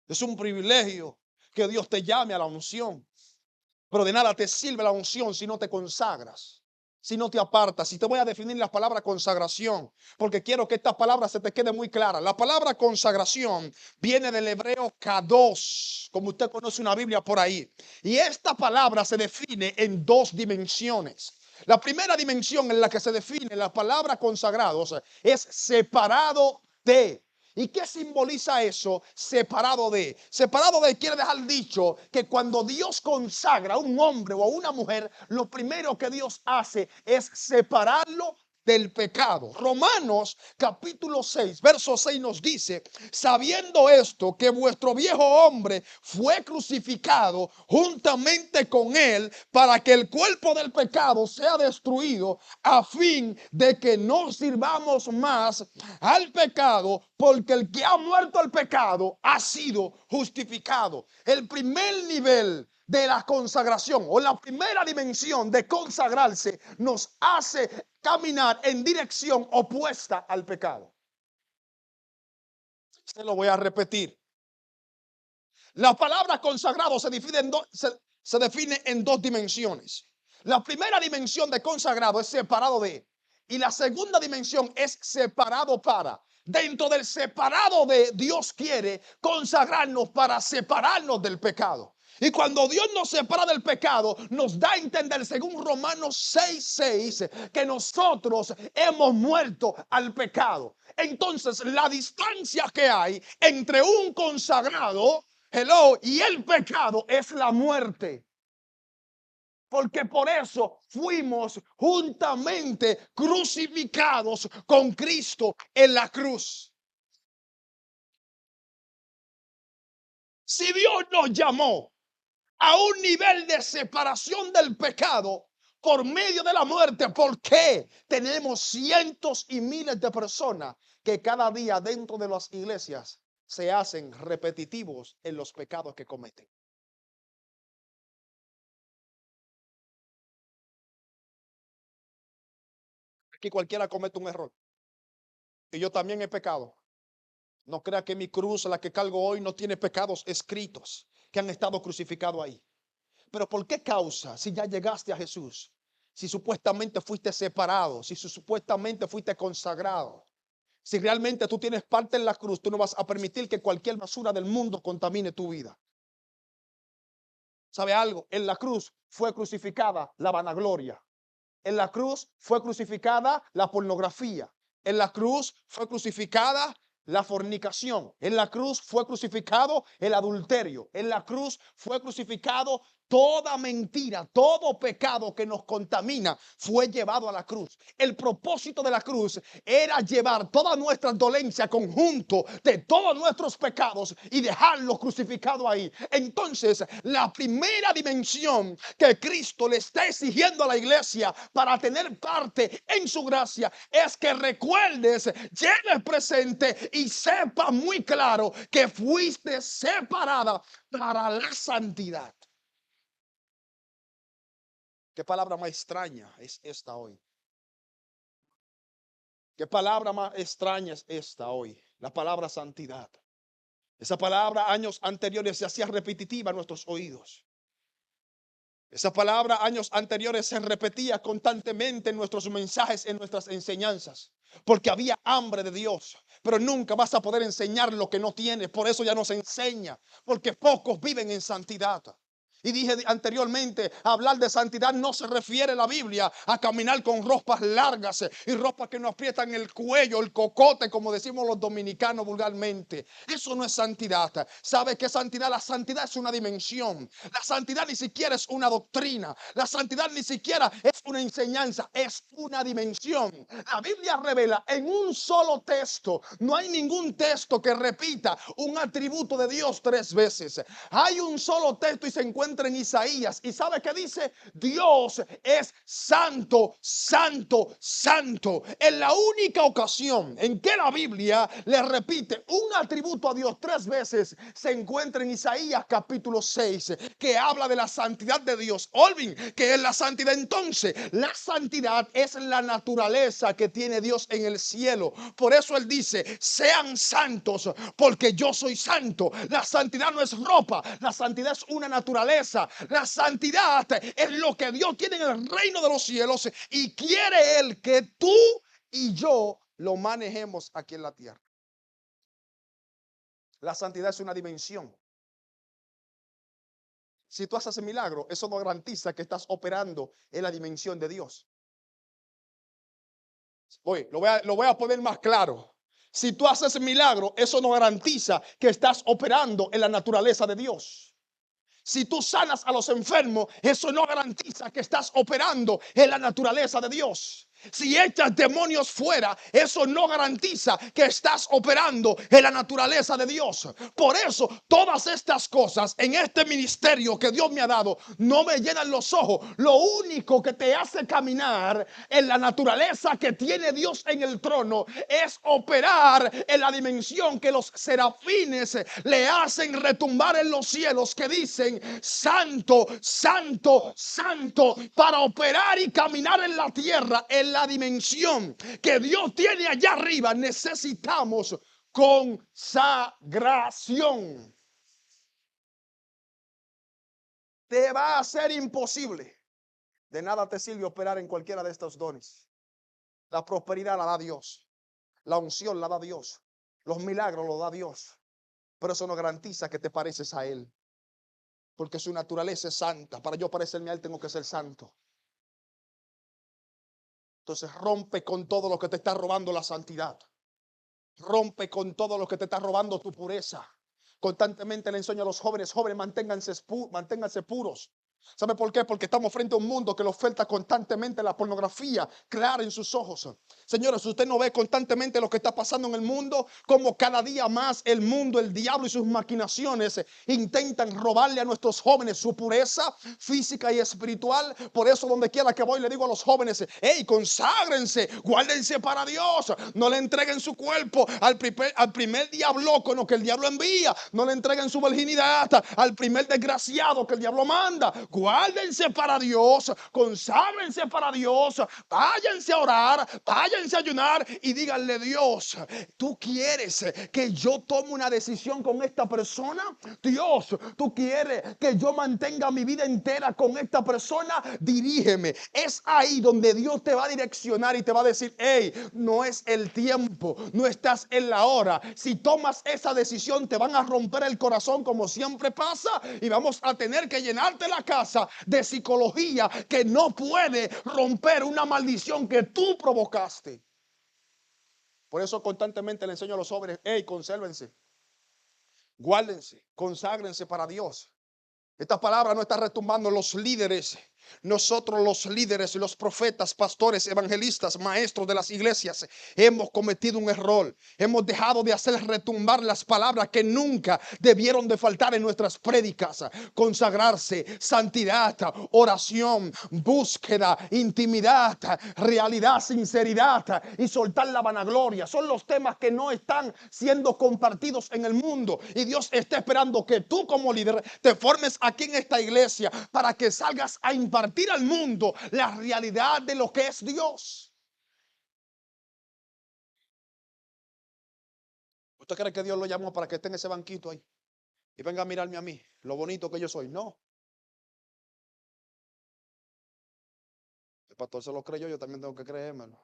Es un privilegio que Dios te llame a la unción. Pero de nada te sirve la unción si no te consagras, si no te apartas. Y te voy a definir la palabra consagración, porque quiero que esta palabra se te quede muy clara. La palabra consagración viene del hebreo kados, como usted conoce una Biblia por ahí. Y esta palabra se define en dos dimensiones. La primera dimensión en la que se define la palabra consagrados es separado de. ¿Y qué simboliza eso? Separado de. Separado de quiere dejar dicho que cuando Dios consagra a un hombre o a una mujer, lo primero que Dios hace es separarlo del pecado. Romanos capítulo 6, verso 6 nos dice: sabiendo esto, que vuestro viejo hombre fue crucificado juntamente con él, para que el cuerpo del pecado sea destruido, a fin de que no sirvamos más al pecado, porque el que ha muerto al pecado ha sido justificado. El primer nivel de la consagración, o la primera dimensión de consagrarse, nos hace caminar en dirección opuesta al pecado. Se lo voy a repetir. La palabra consagrado se define en dos dimensiones. La primera dimensión de consagrado es separado de, y la segunda dimensión es separado para. Dentro del separado de, Dios quiere consagrarnos para separarnos del pecado. Y cuando Dios nos separa del pecado, nos da a entender, según Romanos 6:6, que nosotros hemos muerto al pecado. Entonces, la distancia que hay entre un consagrado, y el pecado es la muerte. Porque por eso fuimos juntamente crucificados con Cristo en la cruz. Si Dios nos llamó a un nivel de separación del pecado por medio de la muerte, ¿por qué tenemos cientos y miles de personas que cada día dentro de las iglesias se hacen repetitivos en los pecados que cometen? Aquí cualquiera comete un error. Y yo también he pecado. No crea que mi cruz, la que cargo hoy, no tiene pecados escritos que han estado crucificados ahí. Pero ¿por qué causa? Si ya llegaste a Jesús, si supuestamente fuiste separado, si supuestamente fuiste consagrado, si realmente tú tienes parte en la cruz, tú no vas a permitir que cualquier basura del mundo contamine tu vida. ¿Sabe algo? En la cruz fue crucificada la vanagloria. En la cruz fue crucificada la pornografía. En la cruz fue crucificada la fornicación. En la cruz fue crucificado el adulterio. En la cruz fue crucificado toda mentira, todo pecado que nos contamina fue llevado a la cruz. El propósito de la cruz era llevar toda nuestra dolencia, conjunto de todos nuestros pecados, y dejarlo crucificado ahí. Entonces, la primera dimensión que Cristo le está exigiendo a la iglesia para tener parte en su gracia es que recuerdes, lleves presente y sepas muy claro que fuiste separada para la santidad. ¿Qué palabra más extraña es esta hoy? ¿Qué palabra más extraña es esta hoy? La palabra santidad. Esa palabra años anteriores se hacía repetitiva en nuestros oídos. Esa palabra años anteriores se repetía constantemente en nuestros mensajes, en nuestras enseñanzas, porque había hambre de Dios. Pero nunca vas a poder enseñar lo que no tienes. Por eso ya no se enseña, porque pocos viven en santidad. Y dije anteriormente, hablar de santidad no se refiere la Biblia a caminar con ropas largas y ropas que nos aprietan el cuello, el cocote, como decimos los dominicanos vulgarmente. Eso no es santidad. ¿Sabe qué es santidad? La santidad es una dimensión. La santidad ni siquiera es una doctrina. La santidad ni siquiera es una enseñanza, es una dimensión. La Biblia revela en un solo texto. No hay ningún texto que repita un atributo de Dios 3 veces. Hay un solo texto y se encuentra en Isaías, y sabe que dice: Dios es santo, santo, santo. En la única ocasión en que la Biblia le repite un atributo a Dios 3 veces se encuentra en Isaías capítulo 6, que habla de la santidad de Dios. Olvin, que es la santidad. Entonces, la santidad es la naturaleza que tiene Dios en el cielo. Por eso él dice: sean santos porque yo soy santo. La santidad no es ropa, la santidad es una naturaleza naturaleza. La santidad es lo que Dios tiene en el reino de los cielos y quiere Él que tú y yo lo manejemos aquí en la tierra. La santidad es una dimensión. Si tú haces milagro, eso no garantiza que estás operando en la dimensión de Dios. Oye, lo voy a poner más claro. Si tú haces milagro, eso no garantiza que estás operando en la naturaleza de Dios. Si tú sanas a los enfermos, eso no garantiza que estás operando en la naturaleza de Dios. Si echas demonios fuera, eso no garantiza que estás operando en la naturaleza de Dios. Por eso, todas estas cosas en este ministerio que Dios me ha dado no me llenan los ojos. Lo único que te hace caminar en la naturaleza que tiene Dios en el trono es operar en la dimensión que los serafines le hacen retumbar en los cielos, que dicen: santo, santo, santo, para operar y caminar en la tierra en la dimensión que Dios tiene allá arriba. Necesitamos consagración. Te va a ser imposible. De nada te sirve operar en cualquiera de estos dones. La prosperidad la da Dios, la unción la da Dios, los milagros los da Dios, pero eso no garantiza que te pareces a Él, porque su naturaleza es santa. Para yo parecerme a Él tengo que ser santo. Entonces rompe con todo lo que te está robando la santidad. Rompe con todo lo que te está robando tu pureza. Constantemente le enseño a los jóvenes: manténganse puros. ¿Sabe por qué? Porque estamos frente a un mundo que le oferta constantemente la pornografía clara en sus ojos. Señores, usted no ve constantemente lo que está pasando en el mundo, como cada día más el mundo, el diablo y sus maquinaciones intentan robarle a nuestros jóvenes su pureza física y espiritual. Por eso, donde quiera que voy, le digo a los jóvenes: hey, conságrense, guárdense para Dios. No le entreguen su cuerpo al primer diablo que el diablo envía. No le entreguen su virginidad al primer desgraciado que el diablo manda. Guárdense para Dios, conságrense para Dios, váyanse a orar, váyanse a ayunar y díganle: Dios, ¿tú quieres que yo tome una decisión con esta persona? Dios, ¿tú quieres que yo mantenga mi vida entera con esta persona? Dirígeme. Es ahí donde Dios te va a direccionar y te va a decir: hey, no es el tiempo, no estás en la hora. Si tomas esa decisión, te van a romper el corazón, como siempre pasa, y vamos a tener que llenarte la casa de psicología que no puede romper una maldición que tú provocaste. Por eso constantemente le enseño a los jóvenes: hey, consérvense, guárdense, conságrense para Dios. Esta palabra no está retumbando en los líderes. Nosotros, los líderes, los profetas, pastores, evangelistas, maestros de las iglesias, hemos cometido un error. Hemos dejado de hacer retumbar las palabras que nunca debieron de faltar en nuestras prédicas: consagrarse, santidad, oración, búsqueda, intimidad, realidad, sinceridad y soltar la vanagloria. Son los temas que no están siendo compartidos en el mundo, y Dios está esperando que tú, como líder, te formes aquí en esta iglesia para que salgas a impartir al mundo la realidad de lo que es Dios. ¿Usted cree que Dios lo llamó para que esté en ese banquito ahí y venga a mirarme a mí, lo bonito que yo soy? No. El pastor se lo creyó, yo también tengo que creérmelo.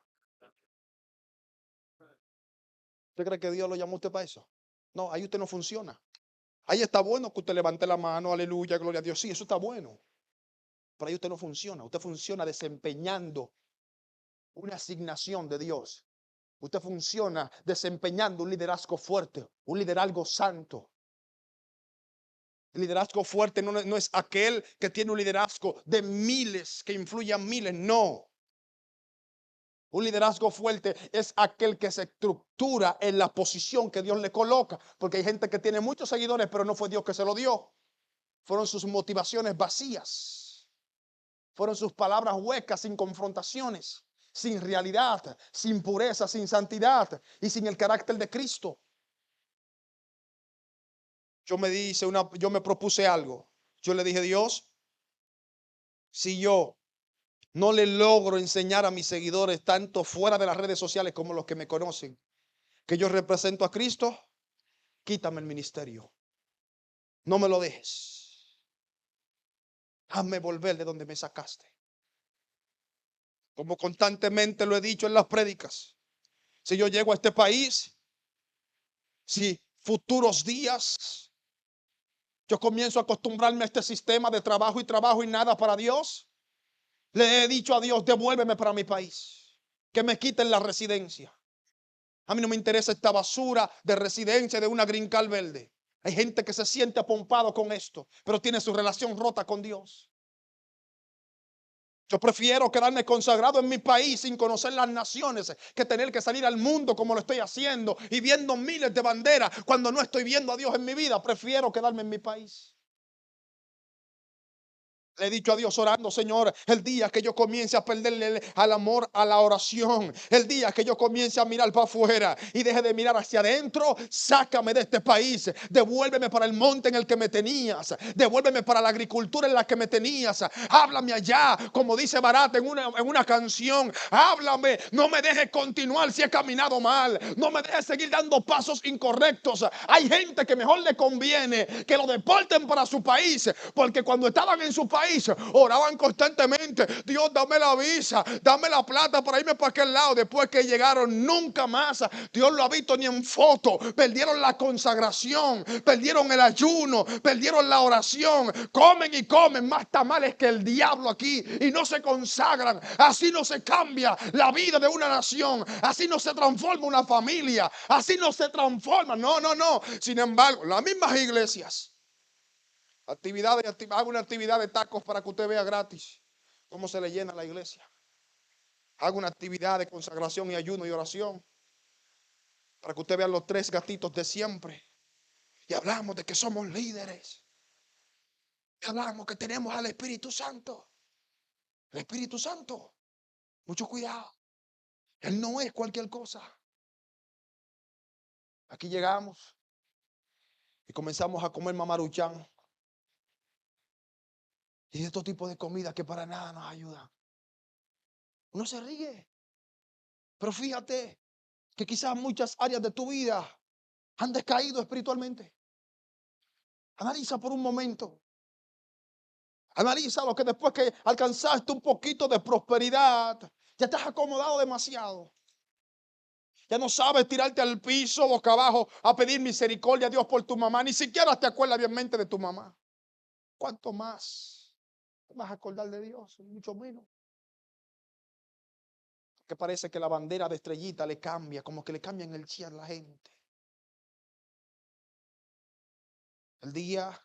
¿Usted cree que Dios lo llamó a usted para eso? No, ahí usted no funciona. Ahí está bueno que usted levante la mano, aleluya, gloria a Dios. Sí, eso está bueno. Pero ahí usted no funciona. Usted funciona desempeñando una asignación de Dios. Usted funciona desempeñando un liderazgo fuerte, un liderazgo santo. El liderazgo fuerte no es aquel que tiene un liderazgo de miles, que influye a miles. No. Un liderazgo fuerte es aquel que se estructura en la posición que Dios le coloca. Porque hay gente que tiene muchos seguidores, pero no fue Dios que se lo dio. Fueron sus motivaciones vacías. Fueron sus palabras huecas, sin confrontaciones, sin realidad, sin pureza, sin santidad y sin el carácter de Cristo. Yo me propuse algo. Yo le dije: Dios, si yo no le logro enseñar a mis seguidores, tanto fuera de las redes sociales como los que me conocen, que yo represento a Cristo, quítame el ministerio. No me lo dejes. hazme volver de donde me sacaste. Como constantemente lo he dicho en las prédicas, si yo llego a este país, si futuros días yo comienzo a acostumbrarme a este sistema de trabajo y nada para Dios, le he dicho a Dios, devuélveme para mi país, que me quiten la residencia. A mí no me interesa esta basura de residencia de una green card verde. Hay gente que se siente apompado con esto, pero tiene su relación rota con Dios. Yo prefiero quedarme consagrado en mi país sin conocer las naciones que tener que salir al mundo como lo estoy haciendo y viendo miles de banderas cuando no estoy viendo a Dios en mi vida. Prefiero quedarme en mi país. Le he dicho a Dios orando, Señor, el día que yo comience a perderle al amor a la oración, el día que yo comience a mirar para afuera y deje de mirar hacia adentro, sácame de este país, devuélveme para el monte en el que me tenías, devuélveme para la agricultura en la que me tenías, háblame allá, como dice Barat en una canción, háblame, no me dejes continuar si he caminado mal, no me dejes seguir dando pasos incorrectos. Hay gente que mejor le conviene que lo deporten para su país, porque cuando estaban en su país oraban constantemente, Dios, dame la visa, dame la plata para irme para aquel lado. Después que llegaron, nunca más Dios lo ha visto ni en foto. Perdieron la consagración, perdieron el ayuno, perdieron la oración, comen y comen más tamales que el diablo aquí y no se consagran. Así no se cambia la vida de una nación, así no se transforma una familia, así no se transforma, no. Sin embargo, las mismas iglesias, hago una actividad de tacos para que usted vea gratis cómo se le llena la iglesia. Hago una actividad de consagración y ayuno y oración para que usted vea los 3 gatitos de siempre. Y hablamos de que somos líderes. Y hablamos que tenemos al Espíritu Santo. El Espíritu Santo, mucho cuidado. Él no es cualquier cosa. Aquí llegamos y comenzamos a comer mamaruchán. Y de estos tipos de comida que para nada nos ayudan. Uno se ríe. Pero fíjate que quizás muchas áreas de tu vida han descaído espiritualmente. Analiza por un momento. Analiza lo que después que alcanzaste un poquito de prosperidad, ya te has acomodado demasiado. Ya no sabes tirarte al piso boca abajo a pedir misericordia a Dios por tu mamá. Ni siquiera te acuerdas bien de tu mamá. ¿Cuánto más te vas a acordar de Dios? Mucho menos. Que parece que la bandera de estrellita le cambia, como que le cambian el chi a la gente. El día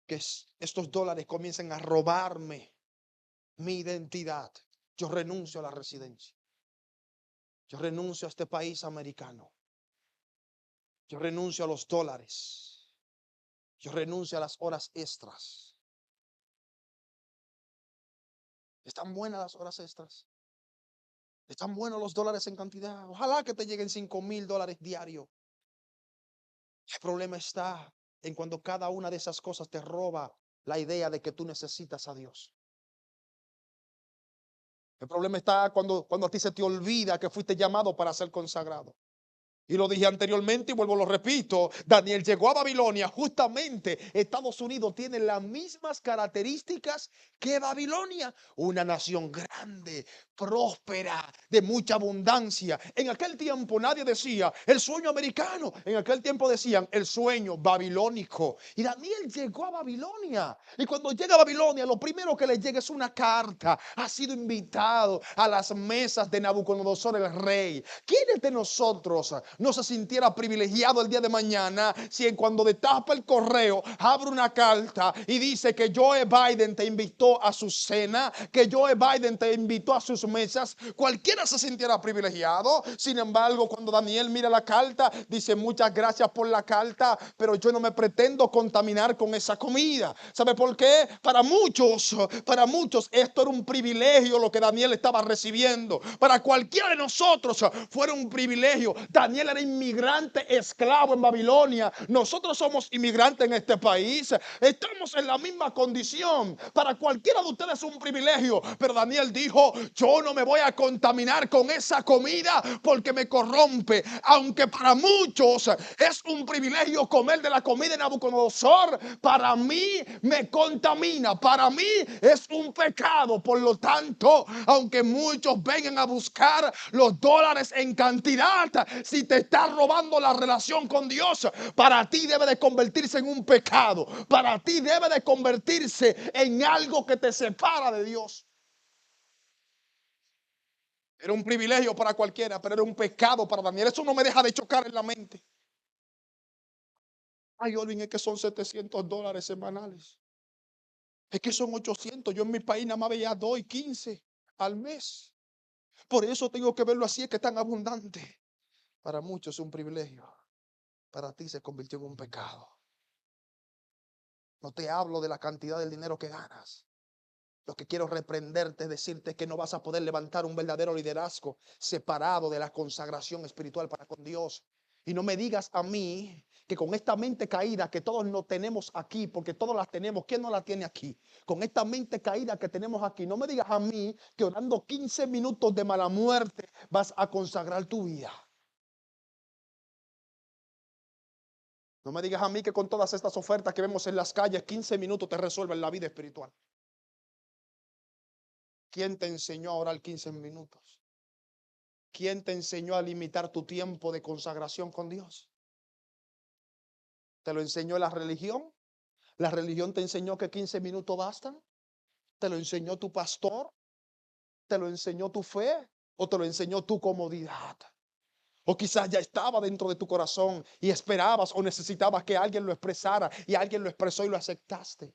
que estos dólares comiencen a robarme mi identidad, yo renuncio a la residencia. Yo renuncio a este país americano. Yo renuncio a los dólares. Yo renuncio a las horas extras. ¿Están buenas las horas extras? ¿Están buenos los dólares en cantidad? Ojalá que te lleguen $5,000 diarios. El problema está en cuando cada una de esas cosas te roba la idea de que tú necesitas a Dios. El problema está cuando a ti se te olvida que fuiste llamado para ser consagrado. Y lo dije anteriormente y vuelvo, lo repito, Daniel llegó a Babilonia. Justamente Estados Unidos tiene las mismas características que Babilonia. Una nación grande, próspera, de mucha abundancia. En aquel tiempo nadie decía el sueño americano. En aquel tiempo decían el sueño babilónico. Y Daniel llegó a Babilonia. Y cuando llega a Babilonia, lo primero que le llega es una carta. Ha sido invitado a las mesas de Nabucodonosor el rey. ¿Quiénes de nosotros no se sintiera privilegiado el día de mañana si cuando destapa el correo abre una carta y dice que Joe Biden te invitó a su cena, que Joe Biden te invitó a sus mesas? Cualquiera se sintiera privilegiado. Sin embargo, cuando Daniel mira la carta, dice muchas gracias por la carta, pero yo no me pretendo contaminar con esa comida. ¿Sabe por qué? Para muchos esto era un privilegio lo que Daniel estaba recibiendo. Para cualquiera de nosotros fuera un privilegio. Daniel Daniel era inmigrante esclavo en Babilonia. Nosotros somos inmigrantes en este país. Estamos en la misma condición. Para cualquiera de ustedes es un privilegio. Pero Daniel dijo, yo no me voy a contaminar con esa comida porque me corrompe. Aunque para muchos es un privilegio comer de la comida de Nabucodonosor, para mí me contamina. Para mí es un pecado. Por lo tanto, aunque muchos vengan a buscar los dólares en cantidad, si te está robando la relación con Dios, para ti debe de convertirse en un pecado. Para ti debe de convertirse en algo que te separa de Dios. Era un privilegio para cualquiera, pero era un pecado para Daniel. Eso no me deja de chocar en la mente. Ay, Olvin, es que son $700 semanales. Es que son 800. Yo en mi país nada más veía 2 y 15 al mes. Por eso tengo que verlo así, es que es tan abundante. Para muchos es un privilegio. Para ti se convirtió en un pecado. No te hablo de la cantidad del dinero que ganas. Lo que quiero reprenderte es decirte que no vas a poder levantar un verdadero liderazgo separado de la consagración espiritual para con Dios. Y no me digas a mí que con esta mente caída que todos no tenemos aquí, porque todos las tenemos, ¿quién no la tiene aquí? Con esta mente caída que tenemos aquí, no me digas a mí que orando 15 minutos de mala muerte vas a consagrar tu vida. No me digas a mí que con todas estas ofertas que vemos en las calles, 15 minutos te resuelven la vida espiritual. ¿Quién te enseñó a orar 15 minutos? ¿Quién te enseñó a limitar tu tiempo de consagración con Dios? ¿Te lo enseñó la religión? ¿La religión te enseñó que 15 minutos bastan? ¿Te lo enseñó tu pastor? ¿Te lo enseñó tu fe? ¿O te lo enseñó tu comodidad? O quizás ya estaba dentro de tu corazón y esperabas o necesitabas que alguien lo expresara y alguien lo expresó y lo aceptaste.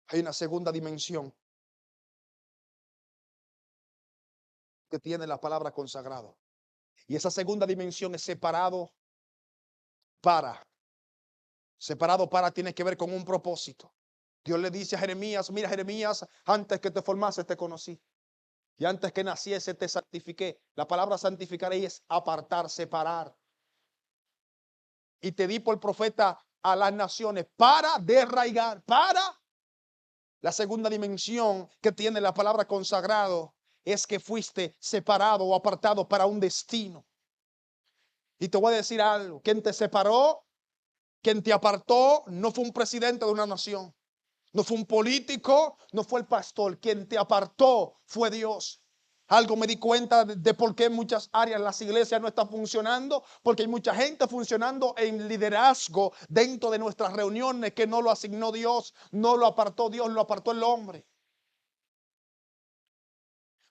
Hay una segunda dimensión que tiene la palabra consagrado. Y esa segunda dimensión es separado para. Separado para tiene que ver con un propósito. Dios le dice a Jeremías, mira Jeremías, antes que te formase te conocí. Y antes que naciese te santifiqué. La palabra santificar ahí es apartar, separar. Y te di por profeta a las naciones para derraigar, para. La segunda dimensión que tiene la palabra consagrado es que fuiste separado o apartado para un destino. Y te voy a decir algo, quien te separó, quien te apartó, no fue un presidente de una nación, no fue un político, no fue el pastor. Quien te apartó fue Dios. Algo me di cuenta de por qué en muchas áreas las iglesias no están funcionando, porque hay mucha gente funcionando en liderazgo dentro de nuestras reuniones que no lo asignó Dios, no lo apartó Dios, lo apartó el hombre.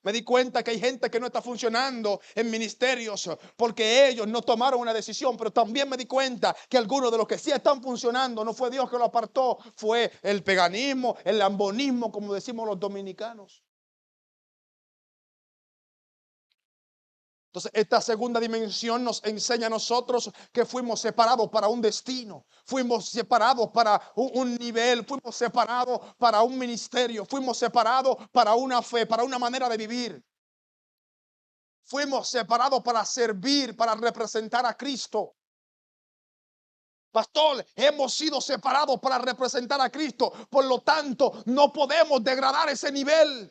Me di cuenta que hay gente que no está funcionando en ministerios porque ellos no tomaron una decisión, pero también me di cuenta que algunos de los que sí están funcionando no fue Dios que lo apartó, fue el paganismo, el lambonismo, como decimos los dominicanos. Entonces, esta segunda dimensión nos enseña a nosotros que fuimos separados para un destino, fuimos separados para un nivel, fuimos separados para un ministerio, fuimos separados para una fe, para una manera de vivir. Fuimos separados para servir, para representar a Cristo. Pastor, hemos sido separados para representar a Cristo. Por lo tanto, no podemos degradar ese nivel.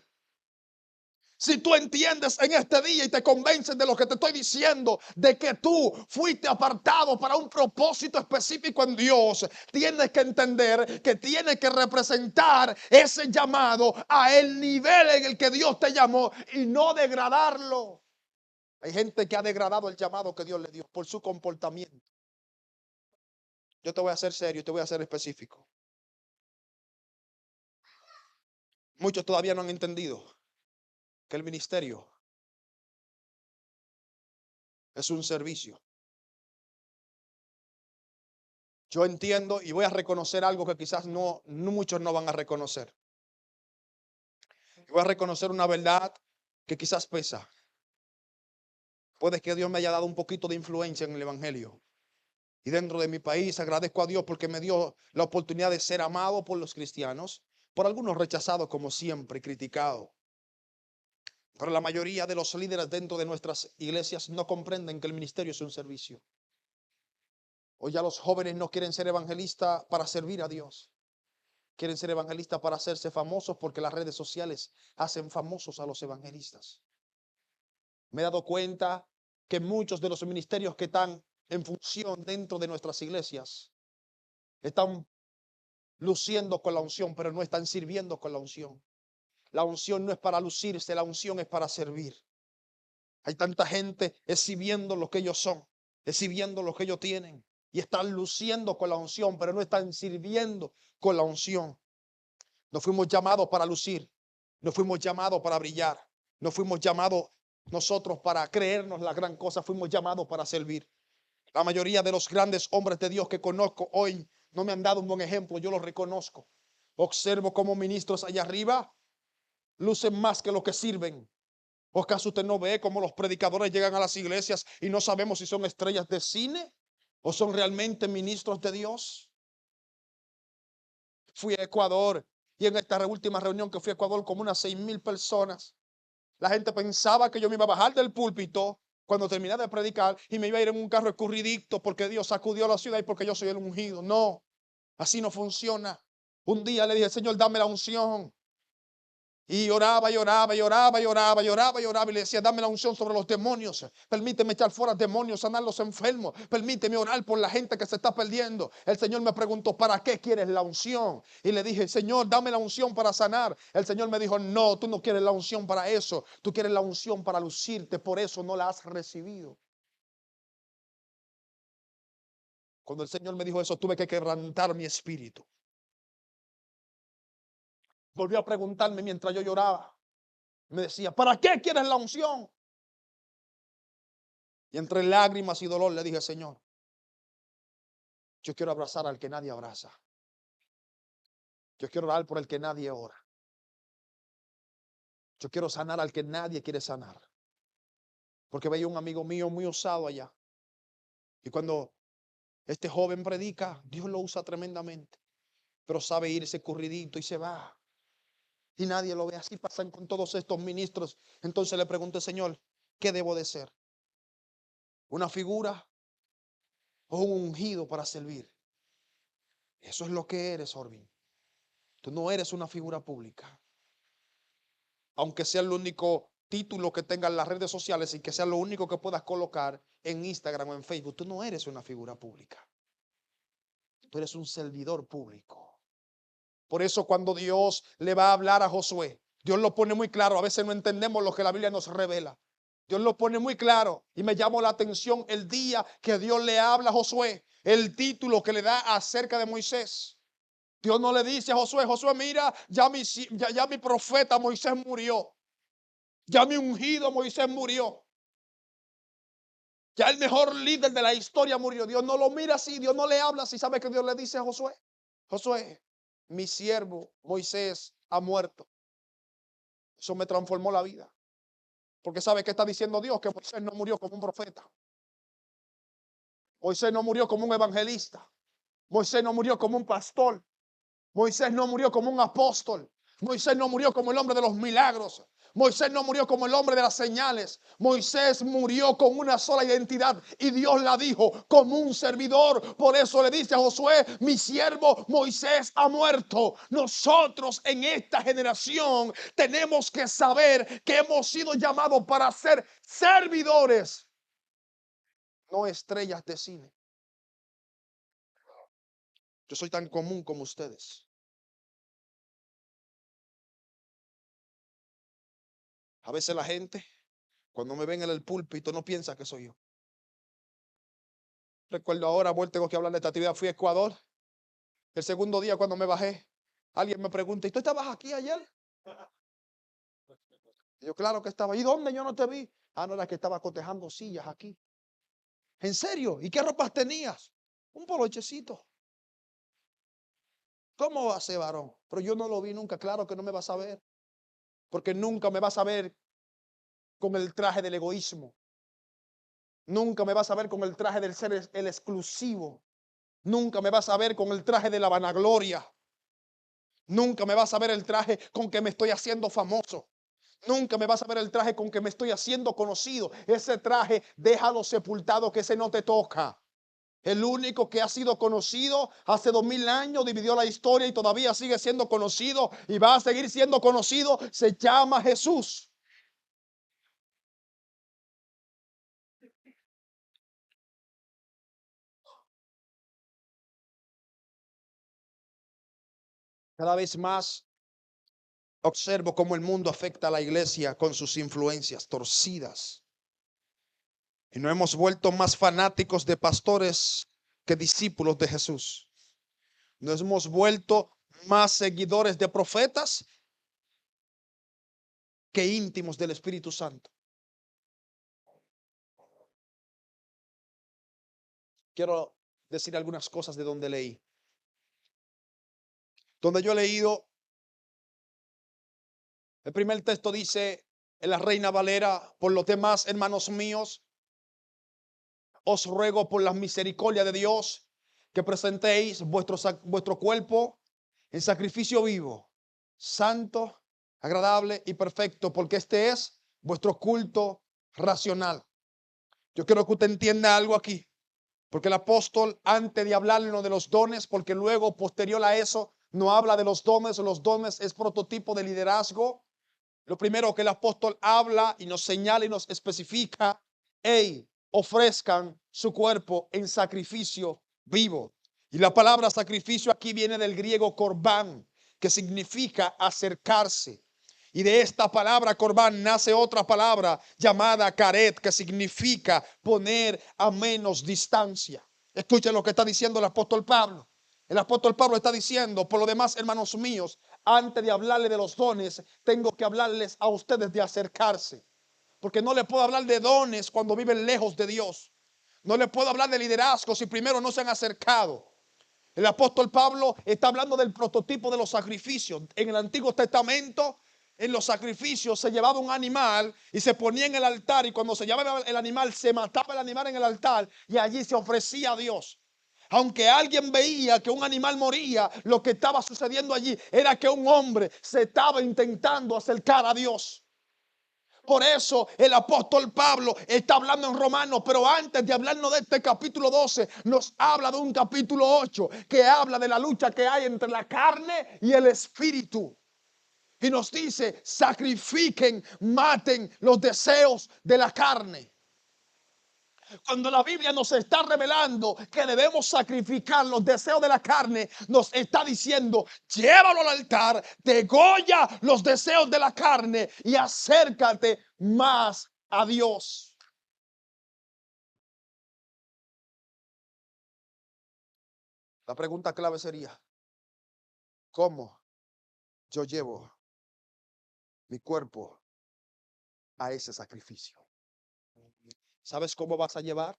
Si tú entiendes en este día y te convences de lo que te estoy diciendo, de que tú fuiste apartado para un propósito específico en Dios, tienes que entender que tienes que representar ese llamado a el nivel en el que Dios te llamó y no degradarlo. Hay gente que ha degradado el llamado que Dios le dio por su comportamiento. Yo te voy a ser serio, te voy a ser específico. Muchos todavía no han entendido que el ministerio es un servicio. Yo entiendo y voy a reconocer algo que quizás no muchos no van a reconocer. Voy a reconocer una verdad que quizás pesa. Puede que Dios me haya dado un poquito de influencia en el evangelio. Y dentro de mi país agradezco a Dios porque me dio la oportunidad de ser amado por los cristianos, por algunos rechazados como siempre, criticados. Pero la mayoría de los líderes dentro de nuestras iglesias no comprenden que el ministerio es un servicio. Hoy ya los jóvenes no quieren ser evangelistas para servir a Dios. Quieren ser evangelistas para hacerse famosos porque las redes sociales hacen famosos a los evangelistas. Me he dado cuenta que muchos de los ministerios que están en función dentro de nuestras iglesias están luciendo con la unción, pero no están sirviendo con la unción. La unción no es para lucirse, la unción es para servir. Hay tanta gente exhibiendo lo que ellos son, exhibiendo lo que ellos tienen y están luciendo con la unción, pero no están sirviendo con la unción. No fuimos llamados para lucir, no fuimos llamados para brillar, no fuimos llamados nosotros para creernos la gran cosa, fuimos llamados para servir. La mayoría de los grandes hombres de Dios que conozco hoy no me han dado un buen ejemplo, yo los reconozco. Observo cómo ministros allá arriba lucen más que lo que sirven. ¿O acaso usted no ve cómo los predicadores llegan a las iglesias y no sabemos si son estrellas de cine o son realmente ministros de Dios? Fui a Ecuador y en esta última reunión que fui a Ecuador, como unas 6,000 personas. La gente pensaba que yo me iba a bajar del púlpito cuando terminé de predicar y me iba a ir en un carro escurridito porque Dios sacudió la ciudad y porque yo soy el ungido. No, así no funciona. Un día le dije, Señor, dame la unción. Y oraba, y oraba, y oraba, y oraba, y oraba, y oraba, y le decía, dame la unción sobre los demonios, permíteme echar fuera demonios, sanar los enfermos, permíteme orar por la gente que se está perdiendo. El Señor me preguntó, ¿para qué quieres la unción? Y le dije, Señor, dame la unción para sanar. El Señor me dijo, no, tú no quieres la unción para eso, tú quieres la unción para lucirte, por eso no la has recibido. Cuando el Señor me dijo eso, tuve que quebrantar mi espíritu. Volvió a preguntarme mientras yo lloraba. Me decía, ¿para qué quieres la unción? Y entre lágrimas y dolor le dije, Señor, yo quiero abrazar al que nadie abraza. Yo quiero orar por el que nadie ora. Yo quiero sanar al que nadie quiere sanar. Porque veía un amigo mío muy osado allá. Y cuando este joven predica, Dios lo usa tremendamente. Pero sabe irse corridito y se va. Y nadie lo ve. Así pasan con todos estos ministros. Entonces le pregunté, Señor, ¿qué debo de ser? ¿Una figura o un ungido para servir? Eso es lo que eres, Orvin. Tú no eres una figura pública. Aunque sea el único título que tengan las redes sociales y que sea lo único que puedas colocar en Instagram o en Facebook, tú no eres una figura pública. Tú eres un servidor público. Por eso cuando Dios le va a hablar a Josué, Dios lo pone muy claro. A veces no entendemos lo que la Biblia nos revela. Dios lo pone muy claro y me llamó la atención el día que Dios le habla a Josué, el título que le da acerca de Moisés. Dios no le dice a Josué, Josué, mira, ya mi profeta Moisés murió. Ya mi ungido Moisés murió. Ya el mejor líder de la historia murió. Dios no lo mira así, Dios no le habla así. ¿Sabe qué Dios le dice a Josué? Josué, mi siervo Moisés ha muerto. Eso me transformó la vida. Porque ¿sabe qué está diciendo Dios? Que Moisés no murió como un profeta. Moisés no murió como un evangelista. Moisés no murió como un pastor. Moisés no murió como un apóstol. Moisés no murió como el hombre de los milagros. Moisés no murió como el hombre de las señales. Moisés murió con una sola identidad y Dios la dijo como un servidor. Por eso le dice a Josué, mi siervo Moisés ha muerto. Nosotros en esta generación tenemos que saber que hemos sido llamados para ser servidores, no estrellas de cine. Yo soy tan común como ustedes. A veces la gente, cuando me ven en el púlpito, no piensa que soy yo. Recuerdo ahora, tengo que hablar de esta actividad. Fui a Ecuador. El segundo día cuando me bajé, alguien me pregunta, ¿y tú estabas aquí ayer? Y yo, claro que estaba. ¿Y dónde? Yo no te vi. Ah, no, era que estaba cotejando sillas aquí. ¿En serio? ¿Y qué ropas tenías? Un polochecito. ¿Cómo va a ser, varón? Pero yo no lo vi nunca. Claro que no me vas a ver. Porque nunca me vas a ver con el traje del egoísmo. Nunca me vas a ver con el traje del ser el exclusivo. Nunca me vas a ver con el traje de la vanagloria. Nunca me vas a ver el traje con que me estoy haciendo famoso. Nunca me vas a ver el traje con que me estoy haciendo conocido. Ese traje, déjalo sepultado, que ese no te toca. El único que ha sido conocido hace 2000 años, dividió la historia y todavía sigue siendo conocido y va a seguir siendo conocido, se llama Jesús. Cada vez más observo cómo el mundo afecta a la iglesia con sus influencias torcidas. Y nos hemos vuelto más fanáticos de pastores que discípulos de Jesús. Nos hemos vuelto más seguidores de profetas que íntimos del Espíritu Santo. Quiero decir algunas cosas de donde leí. Donde yo he leído, el primer texto dice en la Reina Valera: por los demás, hermanos míos, os ruego por la misericordia de Dios que presentéis vuestro cuerpo en sacrificio vivo, santo, agradable y perfecto, porque este es vuestro culto racional. Yo quiero que usted entienda algo aquí, porque el apóstol, antes de hablarnos de los dones, porque luego posterior a eso no habla de los dones es prototipo de liderazgo. Lo primero que el apóstol habla y nos señala y nos especifica: hey, ofrezcan su cuerpo en sacrificio vivo. Y la palabra sacrificio aquí viene del griego corbán, que significa acercarse. Y de esta palabra corbán nace otra palabra llamada caret, que significa poner a menos distancia. Escuchen lo que está diciendo el apóstol Pablo. El apóstol Pablo está diciendo: por lo demás, hermanos míos, antes de hablarle de los dones, tengo que hablarles a ustedes de acercarse. Porque no le puedo hablar de dones cuando viven lejos de Dios. No le puedo hablar de liderazgo si primero no se han acercado. El apóstol Pablo está hablando del prototipo de los sacrificios. En el Antiguo Testamento, en los sacrificios se llevaba un animal y se ponía en el altar, y cuando se llevaba el animal, se mataba el animal en el altar y allí se ofrecía a Dios. Aunque alguien veía que un animal moría, lo que estaba sucediendo allí era que un hombre se estaba intentando acercar a Dios. Por eso el apóstol Pablo está hablando en Romanos, pero antes de hablarnos de este capítulo 12, nos habla de un capítulo 8 que habla de la lucha que hay entre la carne y el espíritu. Y nos dice: sacrifiquen, maten los deseos de la carne. Cuando la Biblia nos está revelando que debemos sacrificar los deseos de la carne, nos está diciendo: llévalo al altar, degolla los deseos de la carne y acércate más a Dios. La pregunta clave sería: ¿cómo yo llevo mi cuerpo a ese sacrificio? ¿Sabes cómo vas a llevar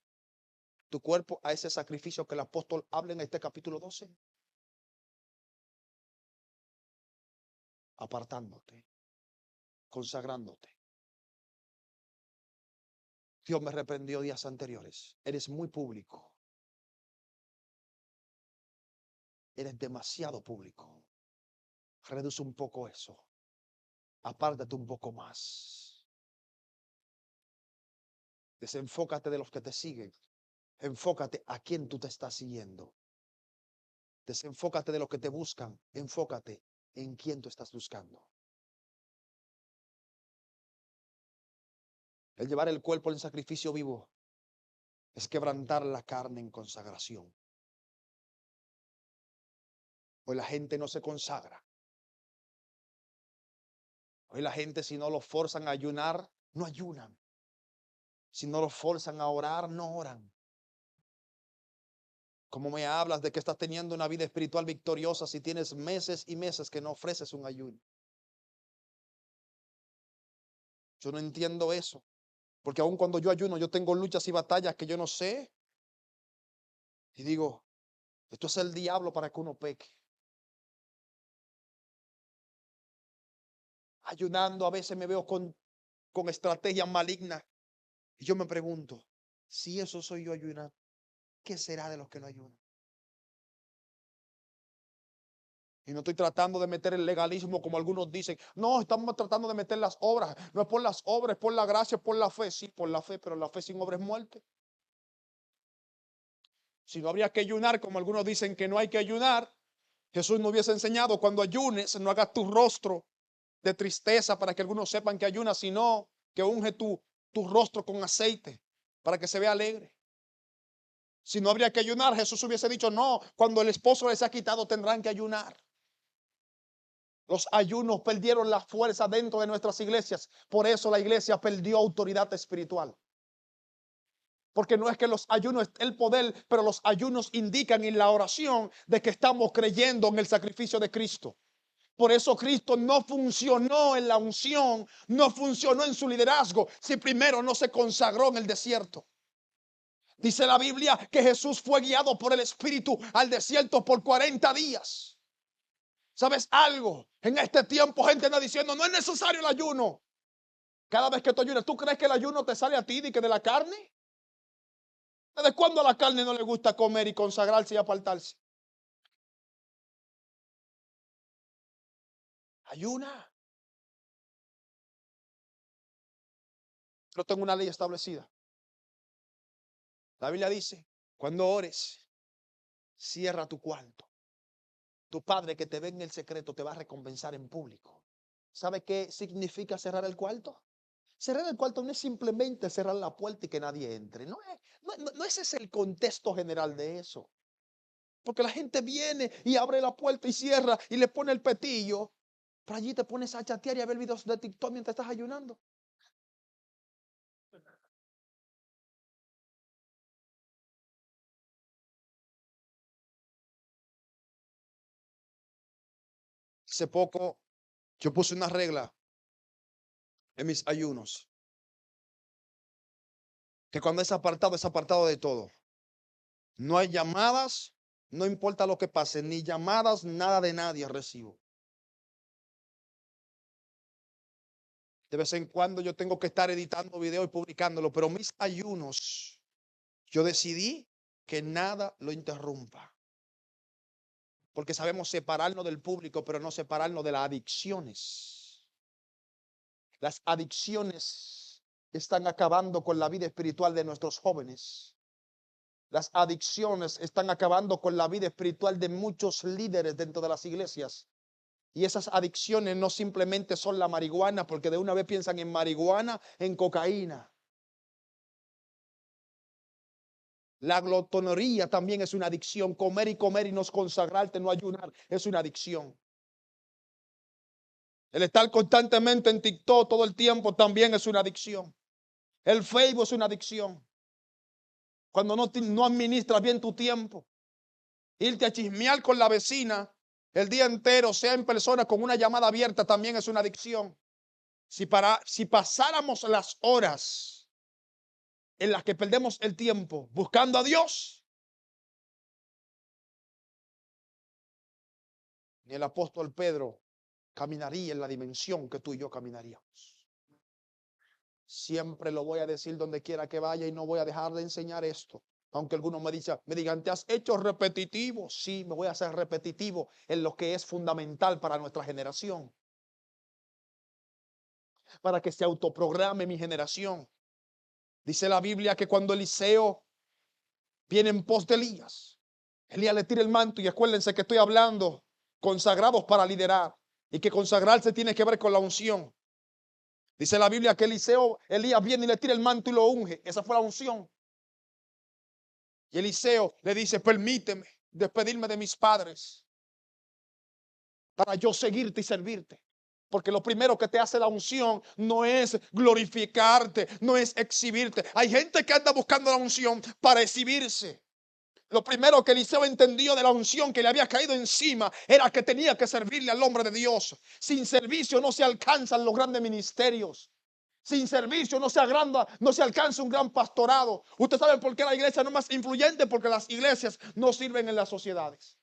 tu cuerpo a ese sacrificio que el apóstol habla en este capítulo 12? Apartándote, consagrándote. Dios me reprendió días anteriores: eres muy público, eres demasiado público. Reduce un poco eso, apártate un poco más, desenfócate de los que te siguen, enfócate a quién tú te estás siguiendo, desenfócate de los que te buscan, enfócate en quién tú estás buscando. El llevar el cuerpo en sacrificio vivo es quebrantar la carne en consagración. Hoy la gente no se consagra. Hoy la gente, si no lo forzan a ayunar, no ayunan. Si no lo forzan a orar, no oran. ¿Cómo me hablas de que estás teniendo una vida espiritual victoriosa si tienes meses y meses que no ofreces un ayuno? Yo no entiendo eso. Porque aun cuando yo ayuno, yo tengo luchas y batallas que yo no sé. Y digo, esto es el diablo para que uno peque. Ayunando, a veces me veo con estrategias malignas. Y yo me pregunto: si eso soy yo ayunando, ¿qué será de los que no ayunan? Y no estoy tratando de meter el legalismo como algunos dicen. No, estamos tratando de meter las obras. No es por las obras, es por la gracia, es por la fe. Sí, por la fe, pero la fe sin obra es muerte. Si no habría que ayunar, como algunos dicen que no hay que ayunar, Jesús no hubiese enseñado: cuando ayunes, no hagas tu rostro de tristeza para que algunos sepan que ayunas, sino que unge tu rostro con aceite para que se vea alegre. Si no habría que ayunar, Jesús hubiese dicho: no, cuando el esposo les ha quitado tendrán que ayunar. Los ayunos perdieron la fuerza dentro de nuestras iglesias. Por eso la iglesia perdió autoridad espiritual. Porque no es que los ayunos es el poder, pero los ayunos indican en la oración de que estamos creyendo en el sacrificio de Cristo. Por eso Cristo no funcionó en la unción, no funcionó en su liderazgo, si primero no se consagró en el desierto. Dice la Biblia que Jesús fue guiado por el Espíritu al desierto por 40 días. ¿Sabes algo? En este tiempo gente anda diciendo: no es necesario el ayuno. Cada vez que tú ayunas, ¿tú crees que el ayuno te sale a ti de la carne? ¿Desde cuándo a la carne no le gusta comer y consagrarse y apartarse? Ayuna. Pero tengo una ley establecida. La Biblia dice: cuando ores, cierra tu cuarto. Tu Padre que te ve en el secreto te va a recompensar en público. ¿Sabe qué significa cerrar el cuarto? Cerrar el cuarto no es simplemente cerrar la puerta y que nadie entre. No ese es el contexto general de eso. Porque la gente viene y abre la puerta y cierra y le pone el petillo. Pero allí te pones a chatear y a ver videos de TikTok mientras estás ayunando. Hace poco yo puse una regla en mis ayunos. Que cuando es apartado de todo. No hay llamadas, no importa lo que pase, ni llamadas, nada de nadie recibo. De vez en cuando yo tengo que estar editando videos y publicándolo, pero mis ayunos, yo decidí que nada lo interrumpa. Porque sabemos separarnos del público, pero no separarnos de las adicciones. Las adicciones están acabando con la vida espiritual de nuestros jóvenes. Las adicciones están acabando con la vida espiritual de muchos líderes dentro de las iglesias. Y esas adicciones no simplemente son la marihuana, porque de una vez piensan en marihuana, en cocaína. La glotonería también es una adicción. Comer y no consagrarte, no ayunar, es una adicción. El estar constantemente en TikTok todo el tiempo también es una adicción. El Facebook es una adicción. Cuando no administras bien tu tiempo, irte a chismear con la vecina el día entero, sea en persona con una llamada abierta, también es una adicción. Si pasáramos las horas en las que perdemos el tiempo buscando a Dios, ni el apóstol Pedro caminaría en la dimensión que tú y yo caminaríamos. Siempre lo voy a decir donde quiera que vaya y no voy a dejar de enseñar esto. Aunque algunos me digan: ¿te has hecho repetitivo? Sí, me voy a hacer repetitivo en lo que es fundamental para nuestra generación. Para que se autoprograme mi generación. Dice la Biblia que cuando Eliseo viene en pos de Elías, Elías le tira el manto, y acuérdense que estoy hablando consagrados para liderar, y que consagrarse tiene que ver con la unción. Dice la Biblia que Elías viene y le tira el manto y lo unge. Esa fue la unción. Y Eliseo le dice: permíteme despedirme de mis padres para yo seguirte y servirte. Porque lo primero que te hace la unción no es glorificarte, no es exhibirte. Hay gente que anda buscando la unción para exhibirse. Lo primero que Eliseo entendió de la unción que le había caído encima era que tenía que servirle al hombre de Dios. Sin servicio no se alcanzan los grandes ministerios. Sin servicio no se alcanza un gran pastorado. Usted sabe por qué la iglesia no es más influyente: porque las iglesias no sirven en las sociedades.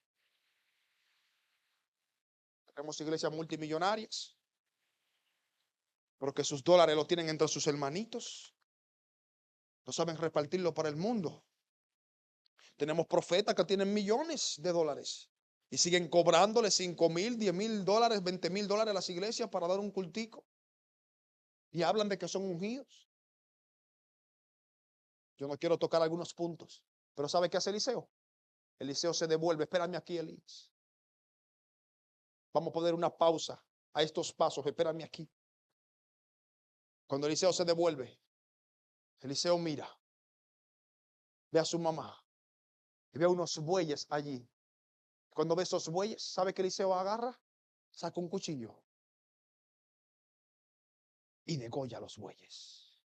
Tenemos iglesias multimillonarias, porque sus dólares los tienen entre sus hermanitos. No saben repartirlo para el mundo. Tenemos profetas que tienen millones de dólares, Y siguen cobrándole 5,000, 10,000 dólares, 20,000 dólares a las iglesias para dar un cultico. Y hablan de que son ungidos. Yo no quiero tocar algunos puntos. Pero ¿sabe qué hace Eliseo? Eliseo se devuelve. Espérame aquí, Elías. Vamos a poner una pausa a estos pasos. Espérame aquí. Cuando Eliseo se devuelve, Eliseo mira, ve a su mamá y ve unos bueyes allí. Cuando ve esos bueyes, ¿sabe qué Eliseo agarra? Saca un cuchillo y degolla los bueyes.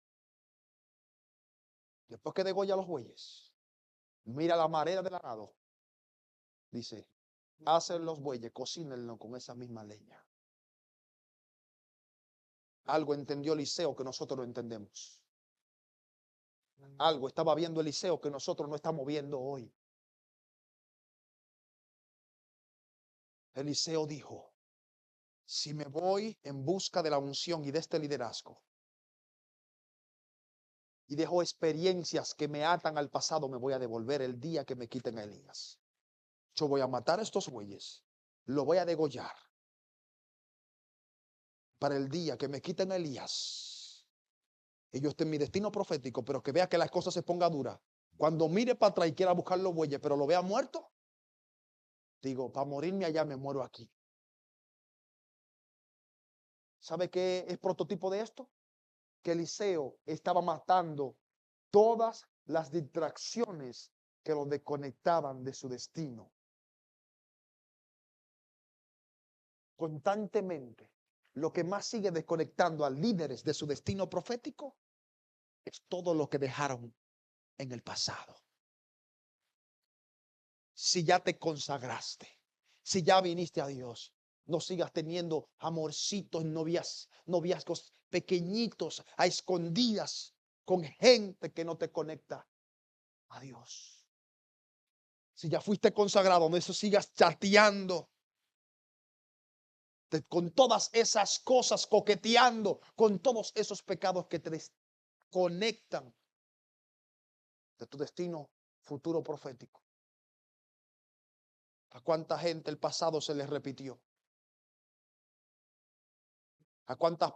Después que degolla los bueyes, mira la marea del arado. Dice, hacen los bueyes, cocínenlo con esa misma leña. Algo entendió Eliseo que nosotros no entendemos. Algo estaba viendo Eliseo que nosotros no estamos viendo hoy. Eliseo dijo, si me voy en busca de la unción y de este liderazgo y dejo experiencias que me atan al pasado, me voy a devolver el día que me quiten a Elías. Yo voy a matar a estos bueyes, lo voy a degollar para el día que me quiten a Elías. Y yo esté en mi destino profético, pero que vea que las cosas se pongan duras. Cuando mire para atrás y quiera buscar los bueyes, pero lo vea muerto, digo, para morirme allá me muero aquí. ¿Sabe qué es prototipo de esto? Que Eliseo estaba matando todas las distracciones que lo desconectaban de su destino. Constantemente, lo que más sigue desconectando a líderes de su destino profético es todo lo que dejaron en el pasado. Si ya te consagraste, si ya viniste a Dios, no sigas teniendo amorcitos, noviazgos pequeñitos, a escondidas, con gente que no te conecta a Dios. Si ya fuiste consagrado, no eso sigas chateando con todas esas cosas, coqueteando con todos esos pecados que te desconectan de tu destino futuro profético. ¿A cuánta gente el pasado se les repitió? ¿A cuántas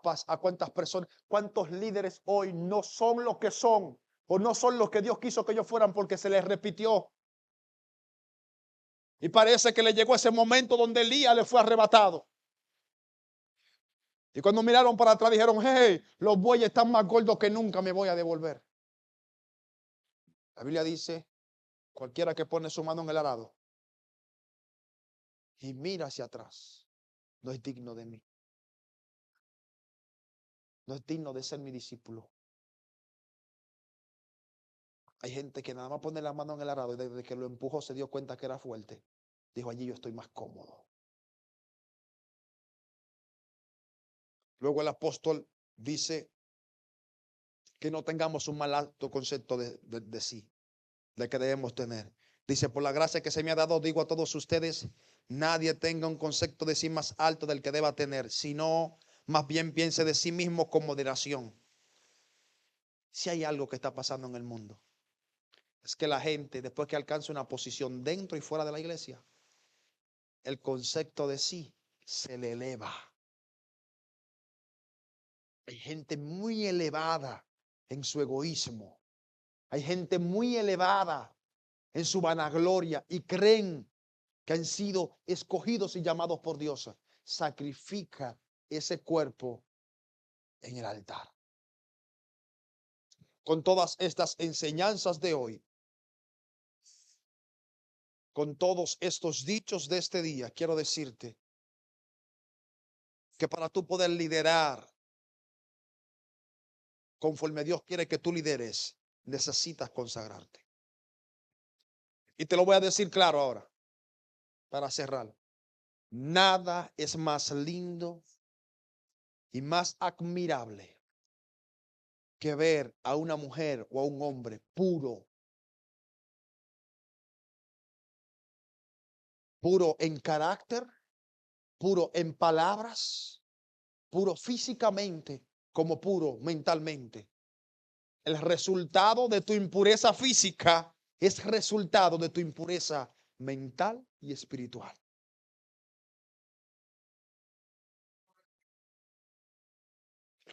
personas, cuántos líderes hoy no son lo que son o no son lo que Dios quiso que ellos fueran porque se les repitió? Y parece que le llegó ese momento donde Elías le fue arrebatado. Y cuando miraron para atrás dijeron, hey, los bueyes están más gordos que nunca, me voy a devolver. La Biblia dice, cualquiera que pone su mano en el arado y mira hacia atrás, no es digno de mí. No es digno de ser mi discípulo. Hay gente que nada más pone la mano en el arado y desde que lo empujó se dio cuenta que era fuerte. Dijo, allí yo estoy más cómodo. Luego el apóstol dice que no tengamos un mal alto concepto de sí, de que debemos tener. Dice, por la gracia que se me ha dado, digo a todos ustedes, nadie tenga un concepto de sí más alto del que deba tener, sino más bien piense de sí mismo con moderación. Si hay algo que está pasando en el mundo, es que la gente, después que alcanza una posición dentro y fuera de la iglesia, el concepto de sí se le eleva. Hay gente muy elevada en su egoísmo. Hay gente muy elevada en su vanagloria y creen que han sido escogidos y llamados por Dios. Sacrifica ese cuerpo en el altar. Con todas estas enseñanzas de hoy, con todos estos dichos de este día, quiero decirte que para tú poder liderar conforme Dios quiere que tú lideres, necesitas consagrarte. Y te lo voy a decir claro ahora, para cerrar. Nada es más lindo y más admirable que ver a una mujer o a un hombre puro, puro en carácter, puro en palabras, puro físicamente como puro mentalmente. El resultado de tu impureza física es resultado de tu impureza mental y espiritual.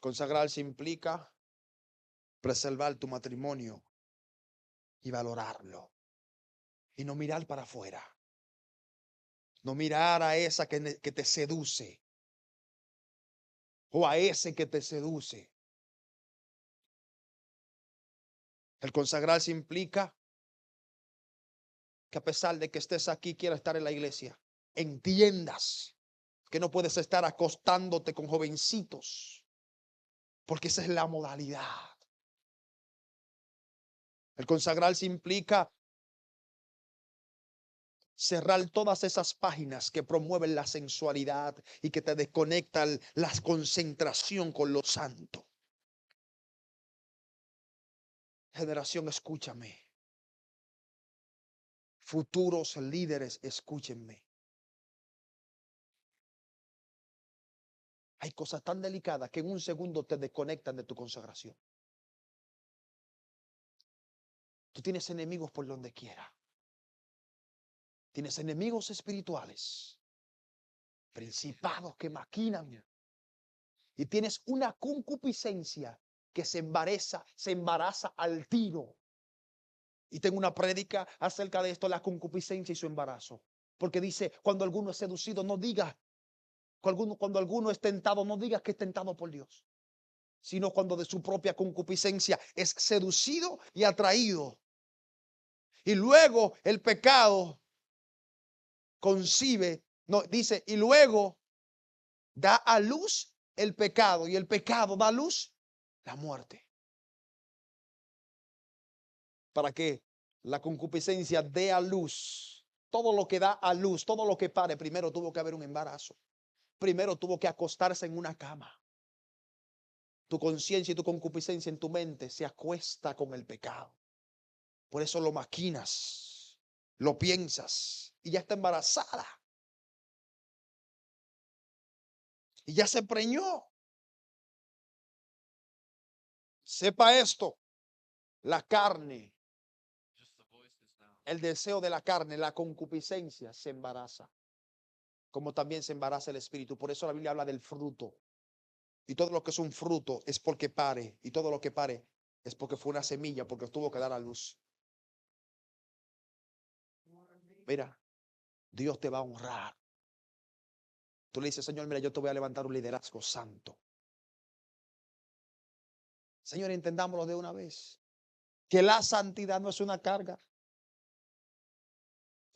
Consagrarse implica preservar tu matrimonio y valorarlo. Y no mirar para afuera. No mirar a esa que te seduce. O a ese que te seduce. El consagrarse implica que a pesar de que estés aquí, quieras estar en la iglesia, entiendas que no puedes estar acostándote con jovencitos, porque esa es la modalidad. El consagrarse implica cerrar todas esas páginas que promueven la sensualidad y que te desconectan la concentración con lo santo. Generación, escúchame. Futuros líderes, escúchenme. Hay cosas tan delicadas que en un segundo te desconectan de tu consagración. Tú tienes enemigos por donde quiera. Tienes enemigos espirituales, principados que maquinan. Y tienes una concupiscencia que se embaraza al tiro. Y tengo una prédica acerca de esto, la concupiscencia y su embarazo. Porque dice, cuando alguno es seducido, no diga, cuando alguno es tentado, no diga que es tentado por Dios. Sino cuando de su propia concupiscencia es seducido y atraído. Y luego el pecado concibe, no, dice, y luego da a luz el pecado. Y el pecado da a luz la muerte. Para que la concupiscencia dé a luz. Todo lo que da a luz, todo lo que pare, primero tuvo que haber un embarazo. Primero tuvo que acostarse en una cama. Tu conciencia y tu concupiscencia en tu mente se acuesta con el pecado. Por eso lo maquinas, lo piensas y ya está embarazada. Y ya se preñó. Sepa esto, la carne, el deseo de la carne, la concupiscencia se embaraza. Como también se embaraza el espíritu. Por eso la Biblia habla del fruto. Y todo lo que es un fruto es porque pare. Y todo lo que pare es porque fue una semilla, porque tuvo que dar a luz. Mira, Dios te va a honrar. Tú le dices, Señor, mira, yo te voy a levantar un liderazgo santo. Señor, entendámoslo de una vez. Que la santidad no es una carga.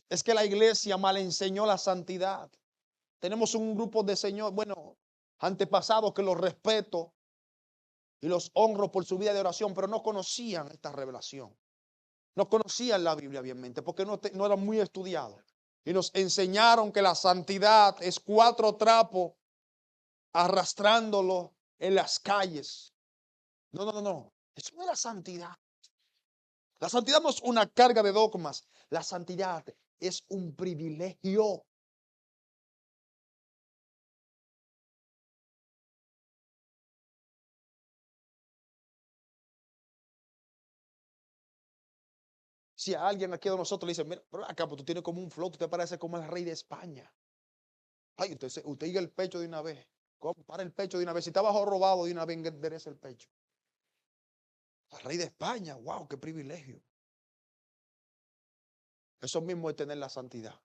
Es que la iglesia mal enseñó la santidad. Tenemos un grupo de señores, bueno, antepasados que los respeto y los honro por su vida de oración, pero no conocían esta revelación. No conocían la Biblia bienmente porque no eran muy estudiados. Y nos enseñaron que la santidad es 4 trapos arrastrándolo en las calles. No, no, no, no. Eso no es la santidad. La santidad no es una carga de dogmas. La santidad es un privilegio. Si a alguien aquí de nosotros le dice, mira, pero acá pues tú tienes como un flow, tú te pareces como el rey de España. Ay, usted diga el pecho de una vez. Para el pecho de una vez. Si está bajo robado de una vez, endereza el pecho. El rey de España, wow, qué privilegio. Eso mismo es tener la santidad.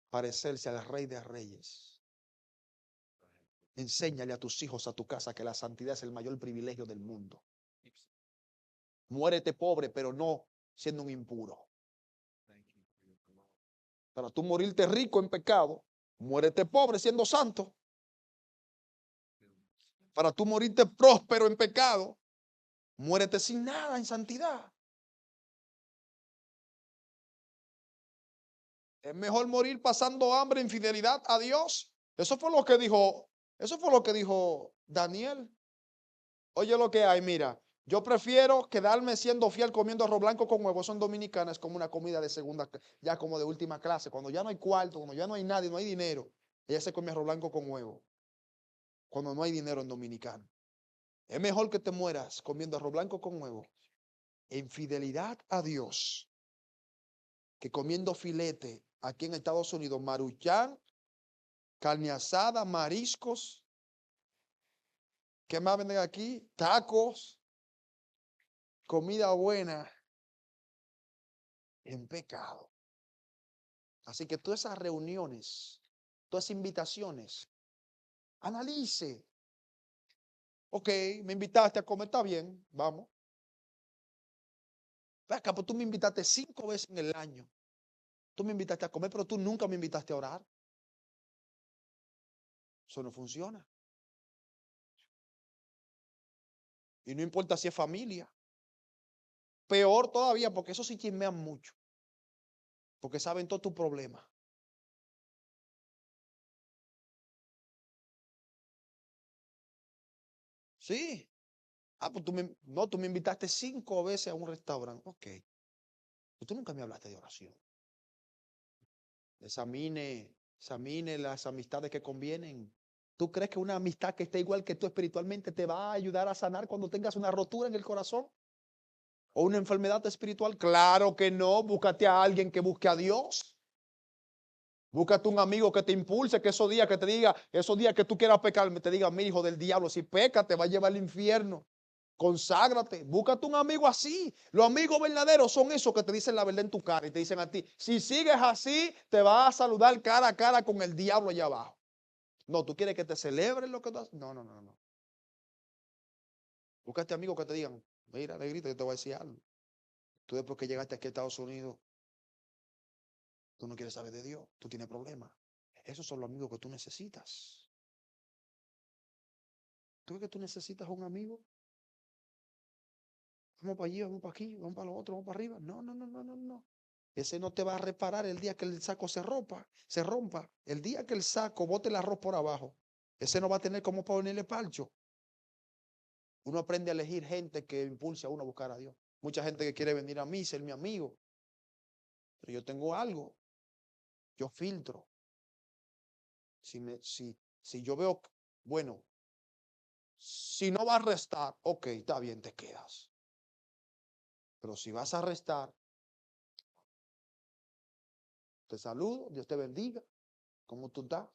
Parecerse al rey de reyes. Enséñale a tus hijos, a tu casa, que la santidad es el mayor privilegio del mundo. Muérete pobre, pero no siendo un impuro. Para tú morirte rico en pecado, muérete pobre siendo santo. Para tú morirte próspero en pecado, muérete sin nada en santidad. Es mejor morir pasando hambre, infidelidad a Dios. Eso fue lo que dijo Daniel. Oye lo que hay, mira. Yo prefiero quedarme siendo fiel comiendo arroz blanco con huevos. Son dominicanas como una comida de segunda, ya como de última clase. Cuando ya no hay cuarto, cuando ya no hay nadie, no hay dinero. Ella se come arroz blanco con huevo. Cuando no hay dinero en dominicano. Es mejor que te mueras comiendo arroz blanco con huevo en fidelidad a Dios que comiendo filete aquí en Estados Unidos, maruchan, carne asada, mariscos ¿Qué más venden aquí? Tacos, comida buena, en pecado. Así que todas esas reuniones, todas esas invitaciones, analice. Ok, me invitaste a comer, está bien, vamos. Ve acá, pues tú me invitaste 5 veces en el año. Tú me invitaste a comer, pero tú nunca me invitaste a orar. Eso no funciona. Y no importa si es familia. Peor todavía, porque eso sí chismean mucho. Porque saben todo tu problema. Sí. Ah, pues tú me invitaste 5 veces a un restaurante. Ok. Pues tú nunca me hablaste de oración. Examine las amistades que convienen. ¿Tú crees que una amistad que esté igual que tú espiritualmente te va a ayudar a sanar cuando tengas una rotura en el corazón? ¿O una enfermedad espiritual? Claro que no. Búscate a alguien que busque a Dios. Búscate un amigo que te impulse, que esos días que te diga, esos días que tú quieras pecar, te diga, mi hijo del diablo, si peca te va a llevar al infierno. Conságrate, búscate un amigo así. Los amigos verdaderos son esos que te dicen la verdad en tu cara y te dicen a ti, si sigues así, te vas a saludar cara a cara con el diablo allá abajo. No, tú quieres que te celebren lo que tú haces. No, no, no, no. Búscate amigos que te digan, mira, negrito, yo te voy a decir algo. Tú después que llegaste aquí a Estados Unidos, tú no quieres saber de Dios, tú tienes problemas. Esos son los amigos que tú necesitas. ¿Tú ves que tú necesitas un amigo? Vamos para allí, vamos para aquí, vamos para lo otro, vamos para arriba. No, no, no, no, no, no. Ese no te va a reparar el día que el saco se rompa. El día que el saco bote el arroz por abajo, ese no va a tener cómo ponerle palcho. Uno aprende a elegir gente que impulse a uno a buscar a Dios. Mucha gente que quiere venir a mí, ser mi amigo. Pero yo tengo algo. Yo filtro. Si yo veo, bueno, si no va a restar, ok, está bien, te quedas. Pero si vas a restar, te saludo, Dios te bendiga. ¿Cómo tú estás?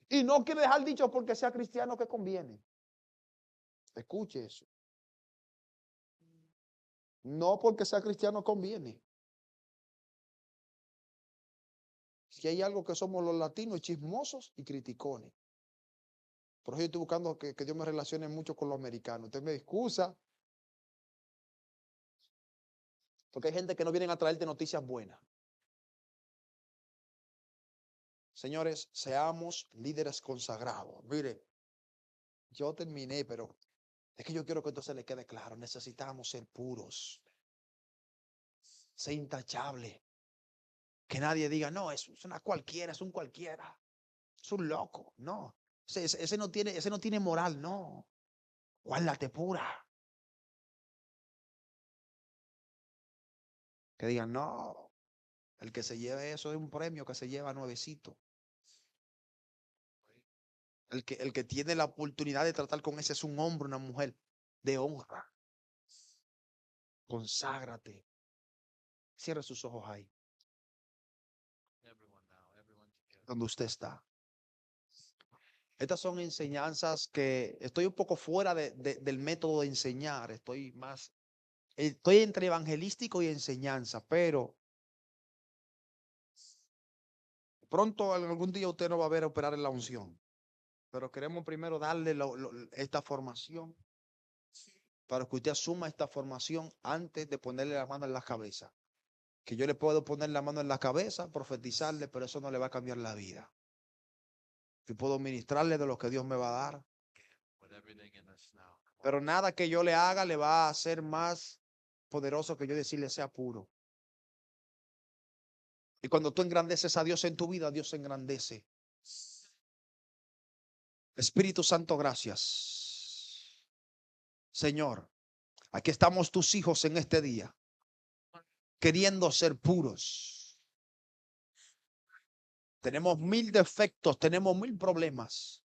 Y no quiere dejar dicho porque sea cristiano que conviene. Escuche eso. No porque sea cristiano conviene. Si hay algo que somos los latinos, chismosos y criticones. Por eso yo estoy buscando que Dios me relacione mucho con los americanos. Usted me excusa, porque hay gente que no vienen a traerte noticias buenas. Señores, seamos líderes consagrados. Mire, yo terminé, pero es que yo quiero que esto se le quede claro. Necesitamos ser puros, ser intachables. Que nadie diga, no, es una cualquiera, es un cualquiera, es un loco. No, ese no tiene moral, no. Guárdate pura. Que digan, no, el que se lleve eso es un premio que se lleva nuevecito. El que tiene la oportunidad de tratar con ese es un hombre, una mujer de honra. Conságrate. Cierre sus ojos ahí, donde usted está. Estas son enseñanzas que estoy un poco fuera del método de enseñar. Estoy entre evangelístico y enseñanza, pero pronto algún día usted no va a ver operar en la unción. Pero queremos primero darle esta formación para que usted asuma esta formación antes de ponerle la mano en la cabeza. Que yo le puedo poner la mano en la cabeza, profetizarle, pero eso no le va a cambiar la vida. Yo puedo ministrarle de lo que Dios me va a dar. Pero nada que yo le haga le va a hacer más poderoso que yo decirle sea puro. Y cuando tú engrandeces a Dios en tu vida, Dios se engrandece. Espíritu Santo, gracias. Señor, aquí estamos tus hijos en este día, queriendo ser puros. Tenemos 1000 defectos, tenemos 1000 problemas.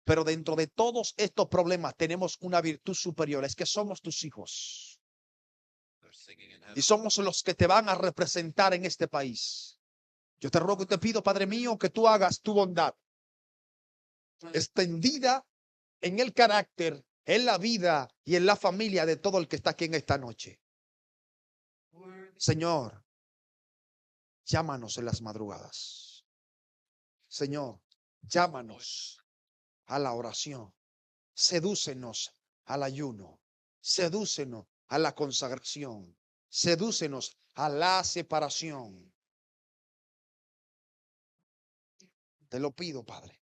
Pero dentro de todos estos problemas tenemos una virtud superior, es que somos tus hijos. Y somos los que te van a representar en este país. Yo te ruego y te pido, Padre mío, que tú hagas tu bondad extendida en el carácter, en la vida y en la familia de todo el que está aquí en esta noche. Señor, llámanos en las madrugadas. Señor, llámanos a la oración. Sedúcenos al ayuno. Sedúcenos a la consagración. Sedúcenos a la separación. Te lo pido, Padre.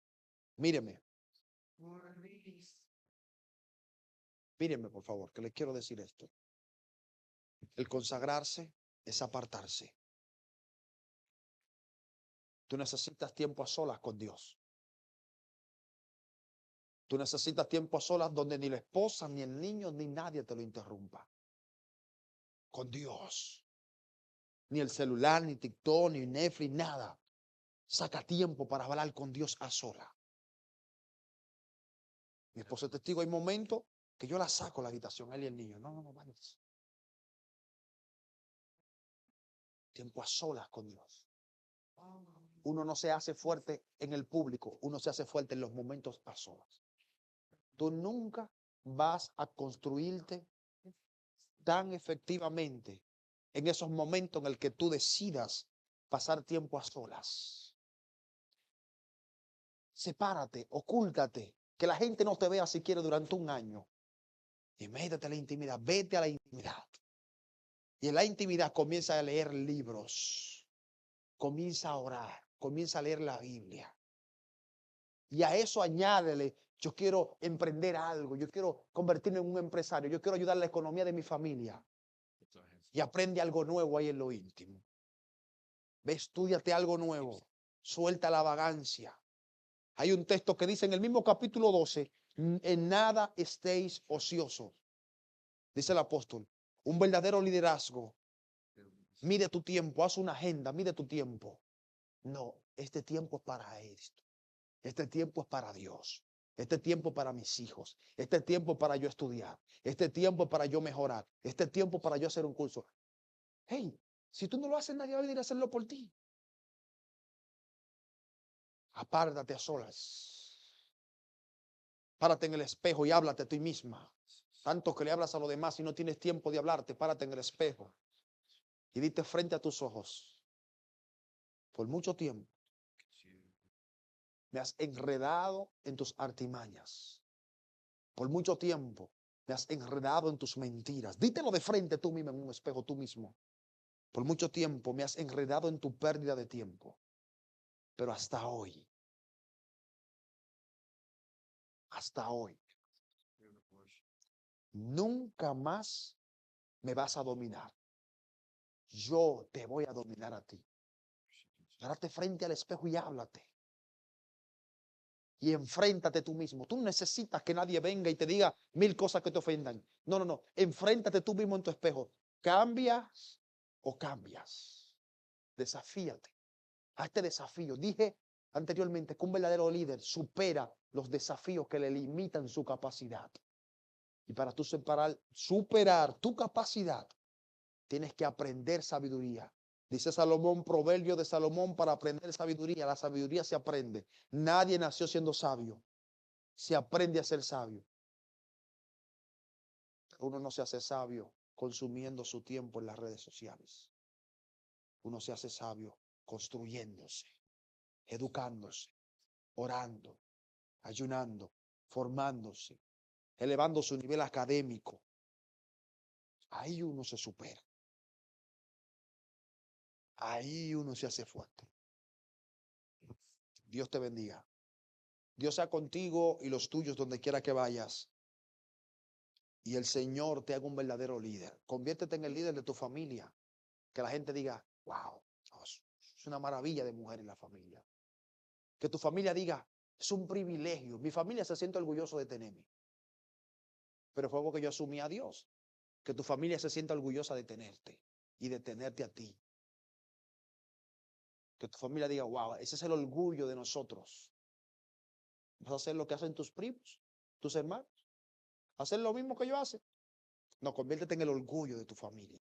Míreme. Míreme, por favor, que le quiero decir esto. El consagrarse es apartarse. Tú necesitas tiempo a solas con Dios. Tú necesitas tiempo a solas donde ni la esposa, ni el niño, ni nadie te lo interrumpa. Con Dios. Ni el celular, ni TikTok, ni Netflix, nada. Saca tiempo para hablar con Dios a solas. Mi esposa es testigo, hay momentos que yo la saco a la habitación, él y el niño. No, vayas. Tiempo a solas con Dios. Uno no se hace fuerte en el público, uno se hace fuerte en los momentos a solas. Tú nunca vas a construirte tan efectivamente en esos momentos en el que tú decidas pasar tiempo a solas. Sepárate, ocúltate, que la gente no te vea siquiera durante un año. Y métete a la intimidad, vete a la intimidad. Y en la intimidad comienza a leer libros, comienza a orar, comienza a leer la Biblia. Y a eso añádele, yo quiero emprender algo, yo quiero convertirme en un empresario, yo quiero ayudar a la economía de mi familia. Y aprende algo nuevo ahí en lo íntimo. Ve, estúdiate algo nuevo, suelta la vagancia. Hay un texto que dice en el mismo capítulo 12, en nada estéis ociosos. Dice el apóstol, un verdadero liderazgo. Mide tu tiempo, haz una agenda, mide tu tiempo. No, este tiempo es para esto. Este tiempo es para Dios. Este tiempo es para mis hijos. Este tiempo es para yo estudiar. Este tiempo es para yo mejorar. Este tiempo es para yo hacer un curso. Hey, si tú no lo haces, nadie va a venir a hacerlo por ti. Apártate a solas. Párate en el espejo y háblate a ti misma. Tanto que le hablas a los demás y no tienes tiempo de hablarte, párate en el espejo y dite frente a tus ojos. Por mucho tiempo me has enredado en tus artimañas. Por mucho tiempo me has enredado en tus mentiras. Dítelo de frente tú mismo en un espejo, tú mismo. Por mucho tiempo me has enredado en tu pérdida de tiempo. Pero hasta hoy, nunca más me vas a dominar. Yo te voy a dominar a ti. Párate frente al espejo y háblate. Y enfréntate tú mismo. Tú no necesitas que nadie venga y te diga 1000 cosas que te ofendan. No. Enfréntate tú mismo en tu espejo. ¿Cambias o cambias? Desafíate. A este desafío. Dije anteriormente que un verdadero líder supera los desafíos que le limitan su capacidad. Y para tú superar tu capacidad, tienes que aprender sabiduría. Dice Salomón, proverbio de Salomón, para aprender sabiduría. La sabiduría se aprende. Nadie nació siendo sabio. Se aprende a ser sabio. Uno no se hace sabio consumiendo su tiempo en las redes sociales. Uno se hace sabio construyéndose, educándose, orando, ayunando, formándose, elevando su nivel académico. Ahí uno se supera. Ahí uno se hace fuerte. Dios te bendiga. Dios sea contigo y los tuyos donde quiera que vayas. Y el Señor te haga un verdadero líder. Conviértete en el líder de tu familia. Que la gente diga, wow, es una maravilla de mujer en la familia. Que tu familia diga, es un privilegio. Mi familia se siente orgulloso de tenerme. Pero fue algo que yo asumí a Dios. Que tu familia se sienta orgullosa de tenerte y de tenerte a ti. Que tu familia diga, wow, ese es el orgullo de nosotros. ¿Vas a hacer lo que hacen tus primos, tus hermanos? ¿Hacer lo mismo que yo hace? No, conviértete en el orgullo de tu familia.